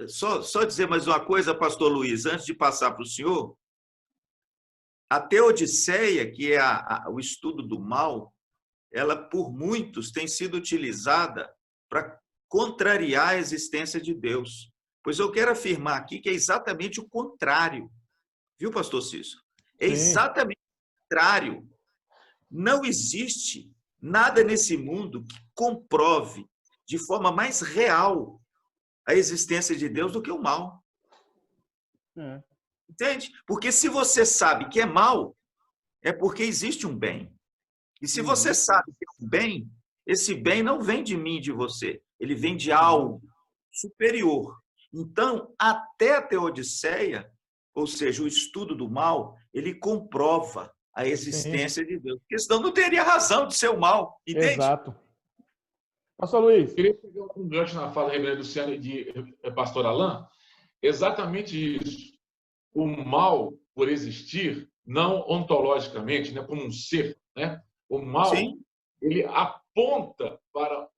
só dizer mais uma coisa, pastor Luiz, antes de passar para o senhor? A Teodiceia, que é o estudo do mal, ela, por muitos, tem sido utilizada para contrariar a existência de Deus. Pois eu quero afirmar aqui que é exatamente o contrário. Viu, pastor Cícero? É exatamente o contrário. Não existe nada nesse mundo que comprove de forma mais real a existência de Deus do que o mal. Entende? Porque se você sabe que é mal, é porque existe um bem. E se você sabe que é um bem, esse bem não vem de mim, de você. Ele vem de algo superior. Então, até a Teodiceia, ou seja, o estudo do mal, ele comprova a existência de Deus. Porque senão não teria razão de ser o mal. Entende? Exato. Pastor Luiz. Eu queria pegar um gancho na fala do reverendo Luciano e de pastor Alain. Exatamente isso. O mal, por existir, não ontologicamente, né, como um ser, né? O mal, ele aponta para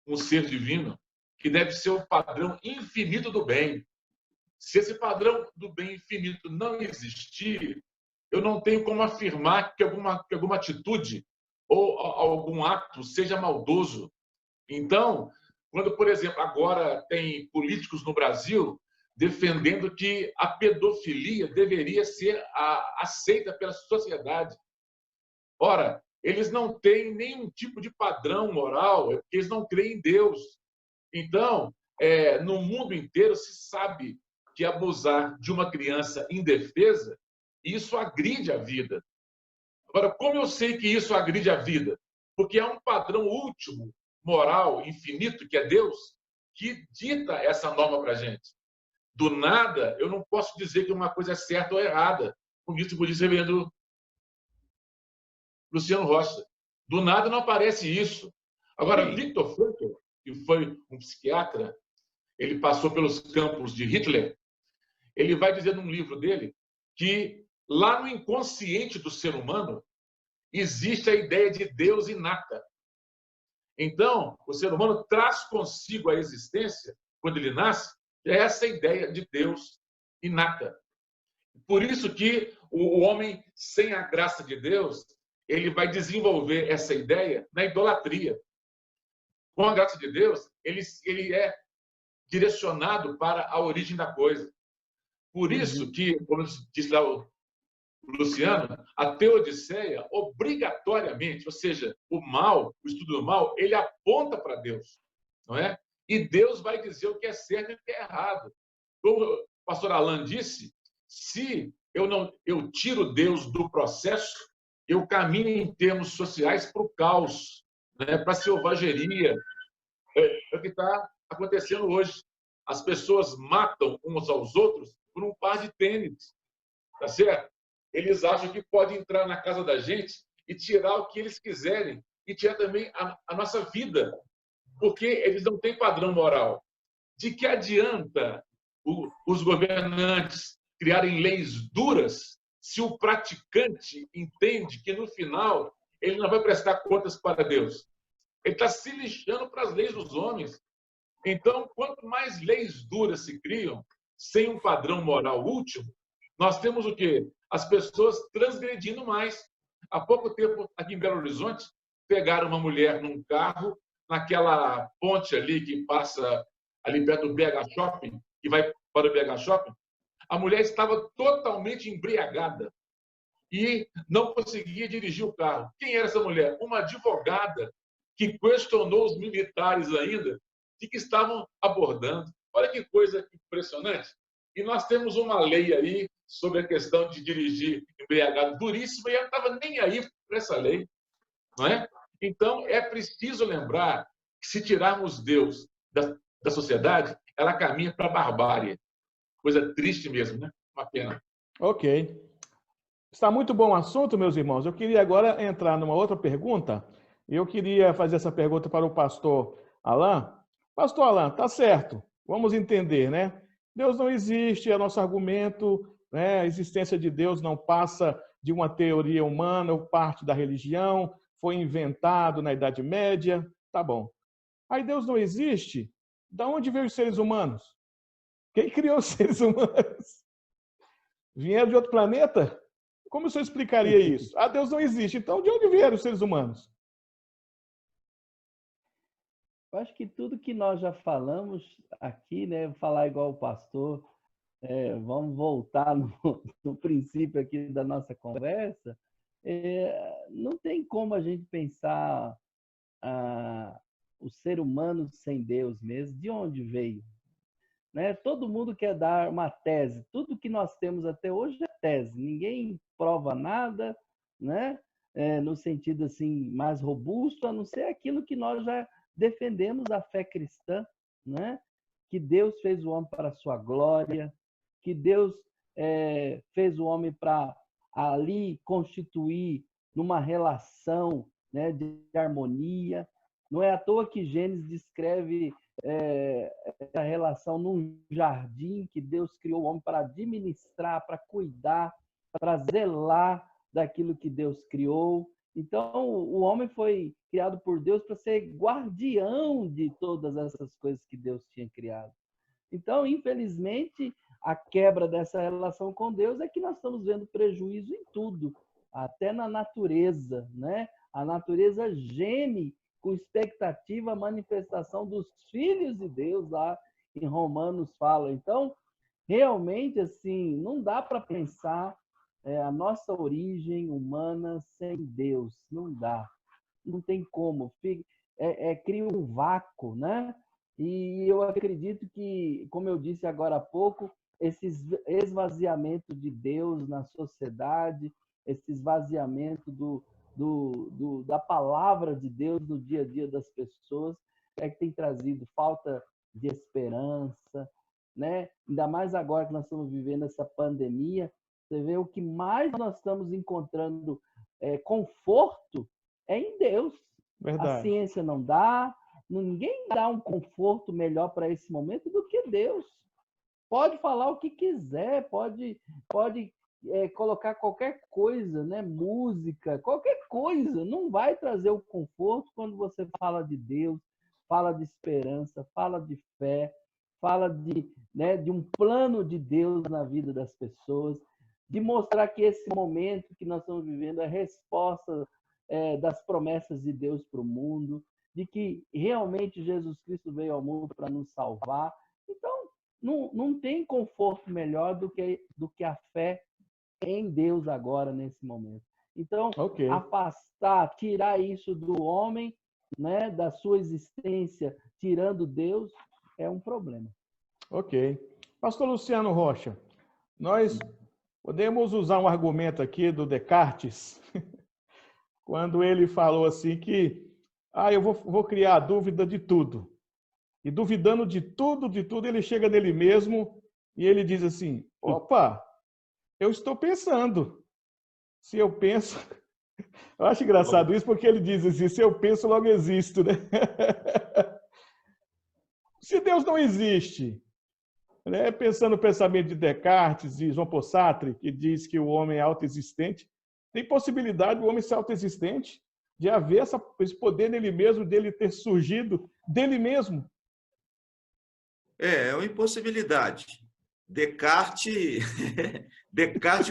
um ser divino que deve ser o padrão infinito do bem. Se esse padrão do bem infinito não existir, eu não tenho como afirmar que alguma atitude ou algum ato seja maldoso. Então, quando, por exemplo, agora tem políticos no Brasil defendendo que a pedofilia deveria ser aceita pela sociedade. Ora, eles não têm nenhum tipo de padrão moral, porque eles não creem em Deus. Então, no mundo inteiro se sabe que abusar de uma criança indefesa, isso agride a vida. Agora, como eu sei que isso agride a vida? Porque há um padrão último, moral, infinito, que é Deus, que dita essa norma para a gente. Do nada, eu não posso dizer que uma coisa é certa ou errada. como disse o budista reverendo Luciano Rocha. Do nada não aparece isso. Agora, Viktor Frankl, que foi um psiquiatra, ele passou pelos campos de Hitler, ele vai dizer num livro dele que lá no inconsciente do ser humano existe a ideia de Deus inata. Então, o ser humano traz consigo a existência, quando ele nasce, essa ideia de Deus inata. Por isso que o homem, sem a graça de Deus, ele vai desenvolver essa ideia na idolatria. Com a graça de Deus, ele é direcionado para a origem da coisa. Por isso que, como disse lá o Luciano, a Teodiceia, obrigatoriamente, ou seja, o mal, o estudo do mal, ele aponta para Deus, não é? E Deus vai dizer o que é certo e o que é errado. Como o pastor Alan disse, se eu tiro Deus do processo, eu caminho em termos sociais para o caos, né? Para a selvageria. É o que está acontecendo hoje. As pessoas matam uns aos outros por um par de tênis, tá certo? Eles acham que pode entrar na casa da gente e tirar o que eles quiserem e tirar também a nossa vida, porque eles não têm padrão moral. De que adianta os governantes criarem leis duras se o praticante entende que, no final, ele não vai prestar contas para Deus? Ele está se lixando para as leis dos homens. Então, quanto mais leis duras se criam, sem um padrão moral último, nós temos o quê? As pessoas transgredindo mais. Há pouco tempo, aqui em Belo Horizonte, pegaram uma mulher num carro, naquela ponte ali que passa ali perto do BH Shopping, que vai para o BH Shopping. A mulher estava totalmente embriagada e não conseguia dirigir o carro. Quem era essa mulher? Uma advogada que questionou os militares ainda de que estavam abordando. Olha que coisa impressionante. E nós temos uma lei aí sobre a questão de dirigir embriagado duríssima e ela não estava nem aí para essa lei, não é? Então, é preciso lembrar que se tirarmos Deus da sociedade, ela caminha para a barbárie. Coisa triste mesmo, né? Uma pena. Ok. Está muito bom o assunto, meus irmãos. Eu queria agora entrar numa outra pergunta. Eu queria fazer essa pergunta para o pastor Alan. Pastor Alan, tá certo. Vamos entender, né? Deus não existe, é nosso argumento, né? A existência de Deus não passa de uma teoria humana ou parte da religião, foi inventado na Idade Média. Tá bom. Aí Deus não existe? Da onde veio os seres humanos? Quem criou os seres humanos? Vieram de outro planeta? Como o senhor explicaria isso? Ah, Deus não existe. Então, de onde vieram os seres humanos? Eu acho que tudo que nós já falamos aqui, né? Vou falar igual o pastor, vamos voltar no princípio aqui da nossa conversa. Não tem como a gente pensar o ser humano sem Deus mesmo. De onde veio? Né? Todo mundo quer dar uma tese. Tudo que nós temos até hoje é tese. Ninguém prova nada, né? No sentido assim mais robusto, a não ser aquilo que nós já defendemos, a fé cristã, né? Que Deus fez o homem para a sua glória, que Deus fez o homem para ali constituir numa relação, né, de harmonia. Não é à toa que Gênesis descreve a relação num jardim que Deus criou o homem para administrar, para cuidar, para zelar daquilo que Deus criou. Então, o homem foi criado por Deus para ser guardião de todas essas coisas que Deus tinha criado. Então, infelizmente, a quebra dessa relação com Deus é que nós estamos vendo prejuízo em tudo, até na natureza, né? A natureza geme com expectativa a manifestação dos filhos de Deus, lá em Romanos fala. Então, realmente, assim, não dá para pensar a nossa origem humana sem Deus. Não dá. Não tem como. Cria um vácuo, né? E eu acredito que, como eu disse agora há pouco, esse esvaziamento de Deus na sociedade, esse esvaziamento da palavra de Deus no dia a dia das pessoas que tem trazido falta de esperança, né? Ainda mais agora que nós estamos vivendo essa pandemia, Você vê o que mais nós estamos encontrando conforto é em Deus. Verdade. A ciência não dá, ninguém dá um conforto melhor para esse momento do que Deus. Pode falar o que quiser, pode colocar qualquer coisa, né? Música, qualquer coisa, não vai trazer o conforto quando você fala de Deus, fala de esperança, fala de fé, fala de um plano de Deus na vida das pessoas, de mostrar que esse momento que nós estamos vivendo é resposta das promessas de Deus para o mundo, de que realmente Jesus Cristo veio ao mundo para nos salvar. Então, não tem conforto melhor do que a fé em Deus agora, nesse momento. Então, afastar, tirar isso do homem, né, da sua existência, tirando Deus, é um problema. Ok. Pastor Luciano Rocha, nós podemos usar um argumento aqui do Descartes, quando ele falou assim que eu vou criar a dúvida de tudo. E duvidando de tudo, ele chega nele mesmo e ele diz assim, opa, eu estou pensando. Se eu penso... Eu acho engraçado isso porque ele diz assim, se eu penso, logo existo, né? Se Deus não existe, né? Pensando no pensamento de Descartes e João Paul Sartre, que diz que o homem é autoexistente, tem possibilidade do homem ser autoexistente, de haver esse poder nele mesmo, dele ter surgido dele mesmo. É uma impossibilidade. Descartes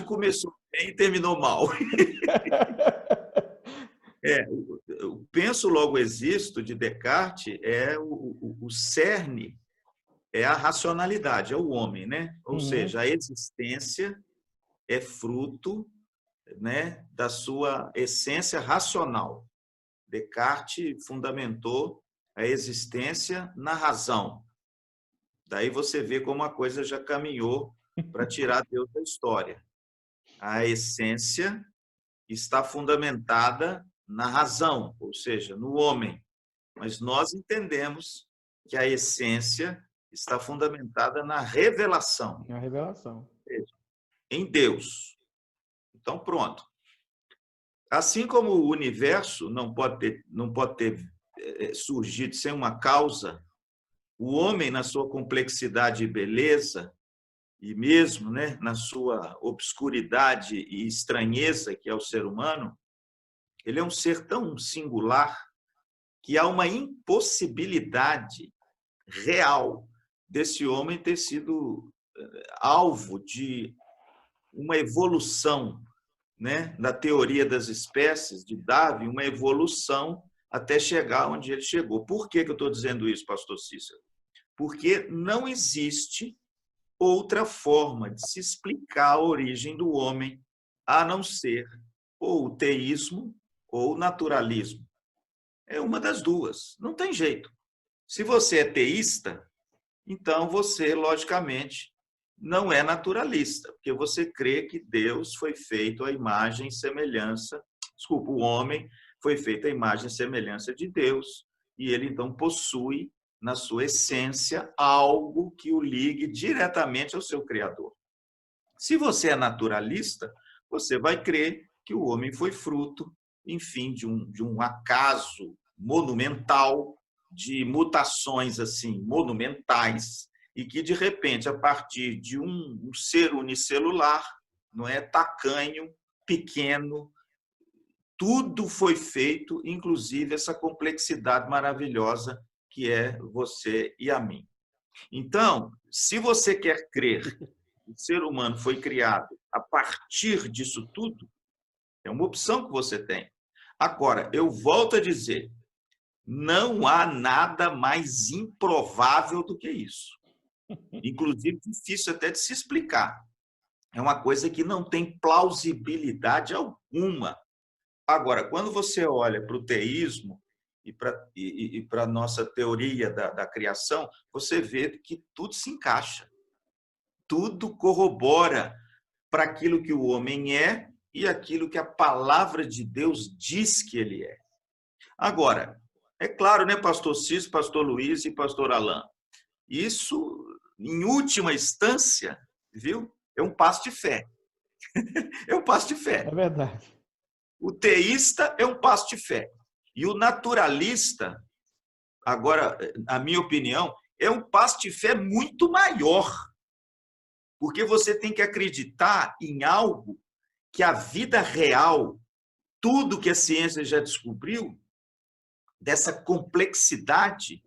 começou bem e terminou mal. O penso, logo existo, de Descartes, é o cerne, é a racionalidade, é o homem, né? Ou seja, a existência é fruto, né, da sua essência racional. Descartes fundamentou a existência na razão. Daí você vê como a coisa já caminhou para tirar Deus da história. A essência está fundamentada na razão, ou seja, no homem. Mas nós entendemos que a essência está fundamentada na revelação. Na revelação. Em Deus. Então, pronto. Assim como o universo não pode ter surgido sem uma causa, o homem, na sua complexidade e beleza, e mesmo, né, na sua obscuridade e estranheza, que é o ser humano, ele é um ser tão singular que há uma impossibilidade real desse homem ter sido alvo de uma evolução, né, na teoria das espécies de Darwin, uma evolução até chegar onde ele chegou. Por que eu estou dizendo isso, pastor Cícero? Porque não existe outra forma de se explicar a origem do homem a não ser ou o teísmo ou o naturalismo. É uma das duas, não tem jeito. Se você é teísta, então você, logicamente, não é naturalista, porque você crê que Deus foi feito à imagem e semelhança, desculpa, o homem foi feito à imagem e semelhança de Deus, e ele então possui na sua essência algo que o ligue diretamente ao seu Criador. Se você é naturalista, você vai crer que o homem foi fruto, enfim, de um acaso monumental, de mutações assim monumentais, e que, de repente, a partir de um ser unicelular, não é, tacanho, pequeno, tudo foi feito, inclusive essa complexidade maravilhosa que é você e a mim. Então, se você quer crer que o ser humano foi criado a partir disso tudo, é uma opção que você tem. Agora, eu volto a dizer, não há nada mais improvável do que isso. Inclusive, difícil até de se explicar. É uma coisa que não tem plausibilidade alguma. Agora, quando você olha para o teísmo e para a nossa teoria da criação, você vê que tudo se encaixa. Tudo corrobora para aquilo que o homem é e aquilo que a palavra de Deus diz que ele é. Agora, é claro, né, pastor Cícero, pastor Luiz e pastor Alain, isso, em última instância, viu, é um passo de fé. É um passo de fé. É verdade. O teísta é um passo de fé. E o naturalista, agora, na minha opinião, é um passo de fé muito maior. Porque você tem que acreditar em algo que a vida real, tudo que a ciência já descobriu, dessa complexidade,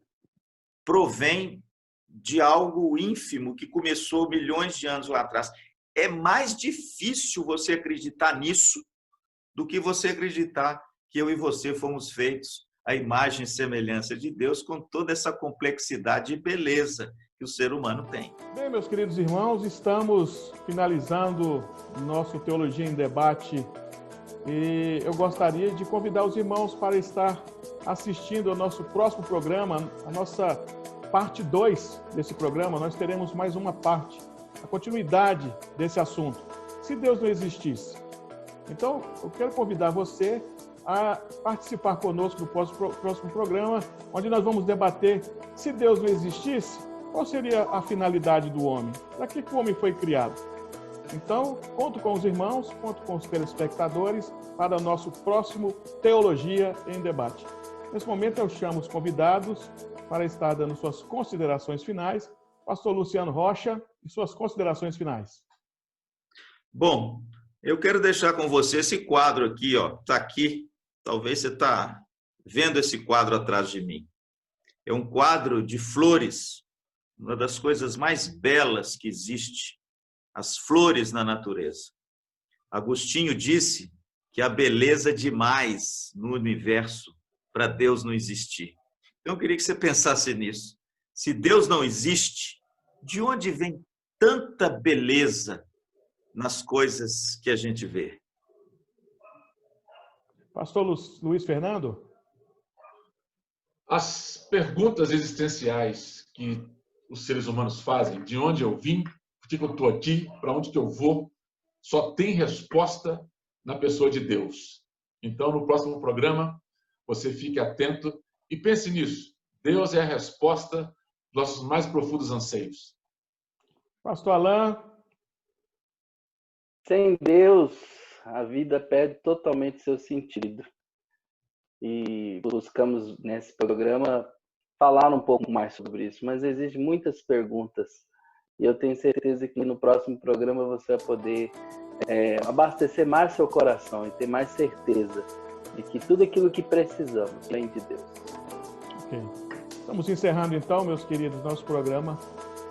provém de algo ínfimo que começou milhões de anos lá atrás. É mais difícil você acreditar nisso do que você acreditar que eu e você fomos feitos à imagem e semelhança de Deus, com toda essa complexidade e beleza que o ser humano tem. Bem, meus queridos irmãos, estamos finalizando nosso Teologia em Debate e eu gostaria de convidar os irmãos para estar assistindo ao nosso próximo programa, a nossa parte 2 desse programa. Nós teremos mais uma parte, a continuidade desse assunto, se Deus não existisse. Então, eu quero convidar você a participar conosco do próximo programa, onde nós vamos debater, se Deus não existisse, qual seria a finalidade do homem? Para que o homem foi criado? Então, conto com os irmãos, conto com os telespectadores para o nosso próximo Teologia em Debate. Nesse momento, eu chamo os convidados para estar dando suas considerações finais. Pastor Luciano Rocha, e suas considerações finais. Bom, eu quero deixar com você esse quadro aqui, ó. Está aqui. Talvez você está vendo esse quadro atrás de mim. É um quadro de flores, uma das coisas mais belas que existe, as flores na natureza. Agostinho disse que há beleza demais no universo para Deus não existir. Então, eu queria que você pensasse nisso. Se Deus não existe, de onde vem tanta beleza nas coisas que a gente vê? Pastor Luiz Fernando? As perguntas existenciais que os seres humanos fazem, de onde eu vim, por que eu estou aqui, para onde que eu vou, só tem resposta na pessoa de Deus. Então, no próximo programa, você fique atento e pense nisso. Deus é a resposta dos nossos mais profundos anseios. Pastor Alain? Sem Deus, a vida perde totalmente seu sentido. E buscamos, nesse programa, falar um pouco mais sobre isso, mas existem muitas perguntas. E eu tenho certeza que no próximo programa você vai poder abastecer mais seu coração e ter mais certeza de que tudo aquilo que precisamos vem de Deus. Ok. Estamos encerrando então, meus queridos, nosso programa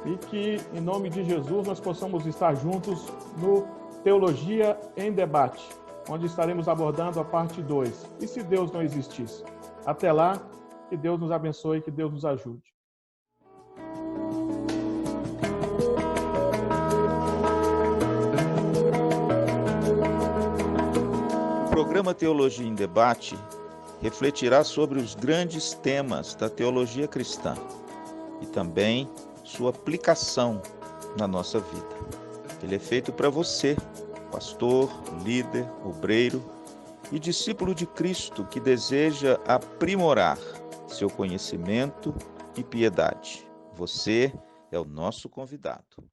e que, em nome de Jesus, nós possamos estar juntos no Teologia em Debate, onde estaremos abordando a parte 2. E se Deus não existisse? Até lá, que Deus nos abençoe, que Deus nos ajude. O programa Teologia em Debate refletirá sobre os grandes temas da teologia cristã e também sua aplicação na nossa vida. Ele é feito para você, pastor, líder, obreiro e discípulo de Cristo que deseja aprimorar seu conhecimento e piedade. Você é o nosso convidado.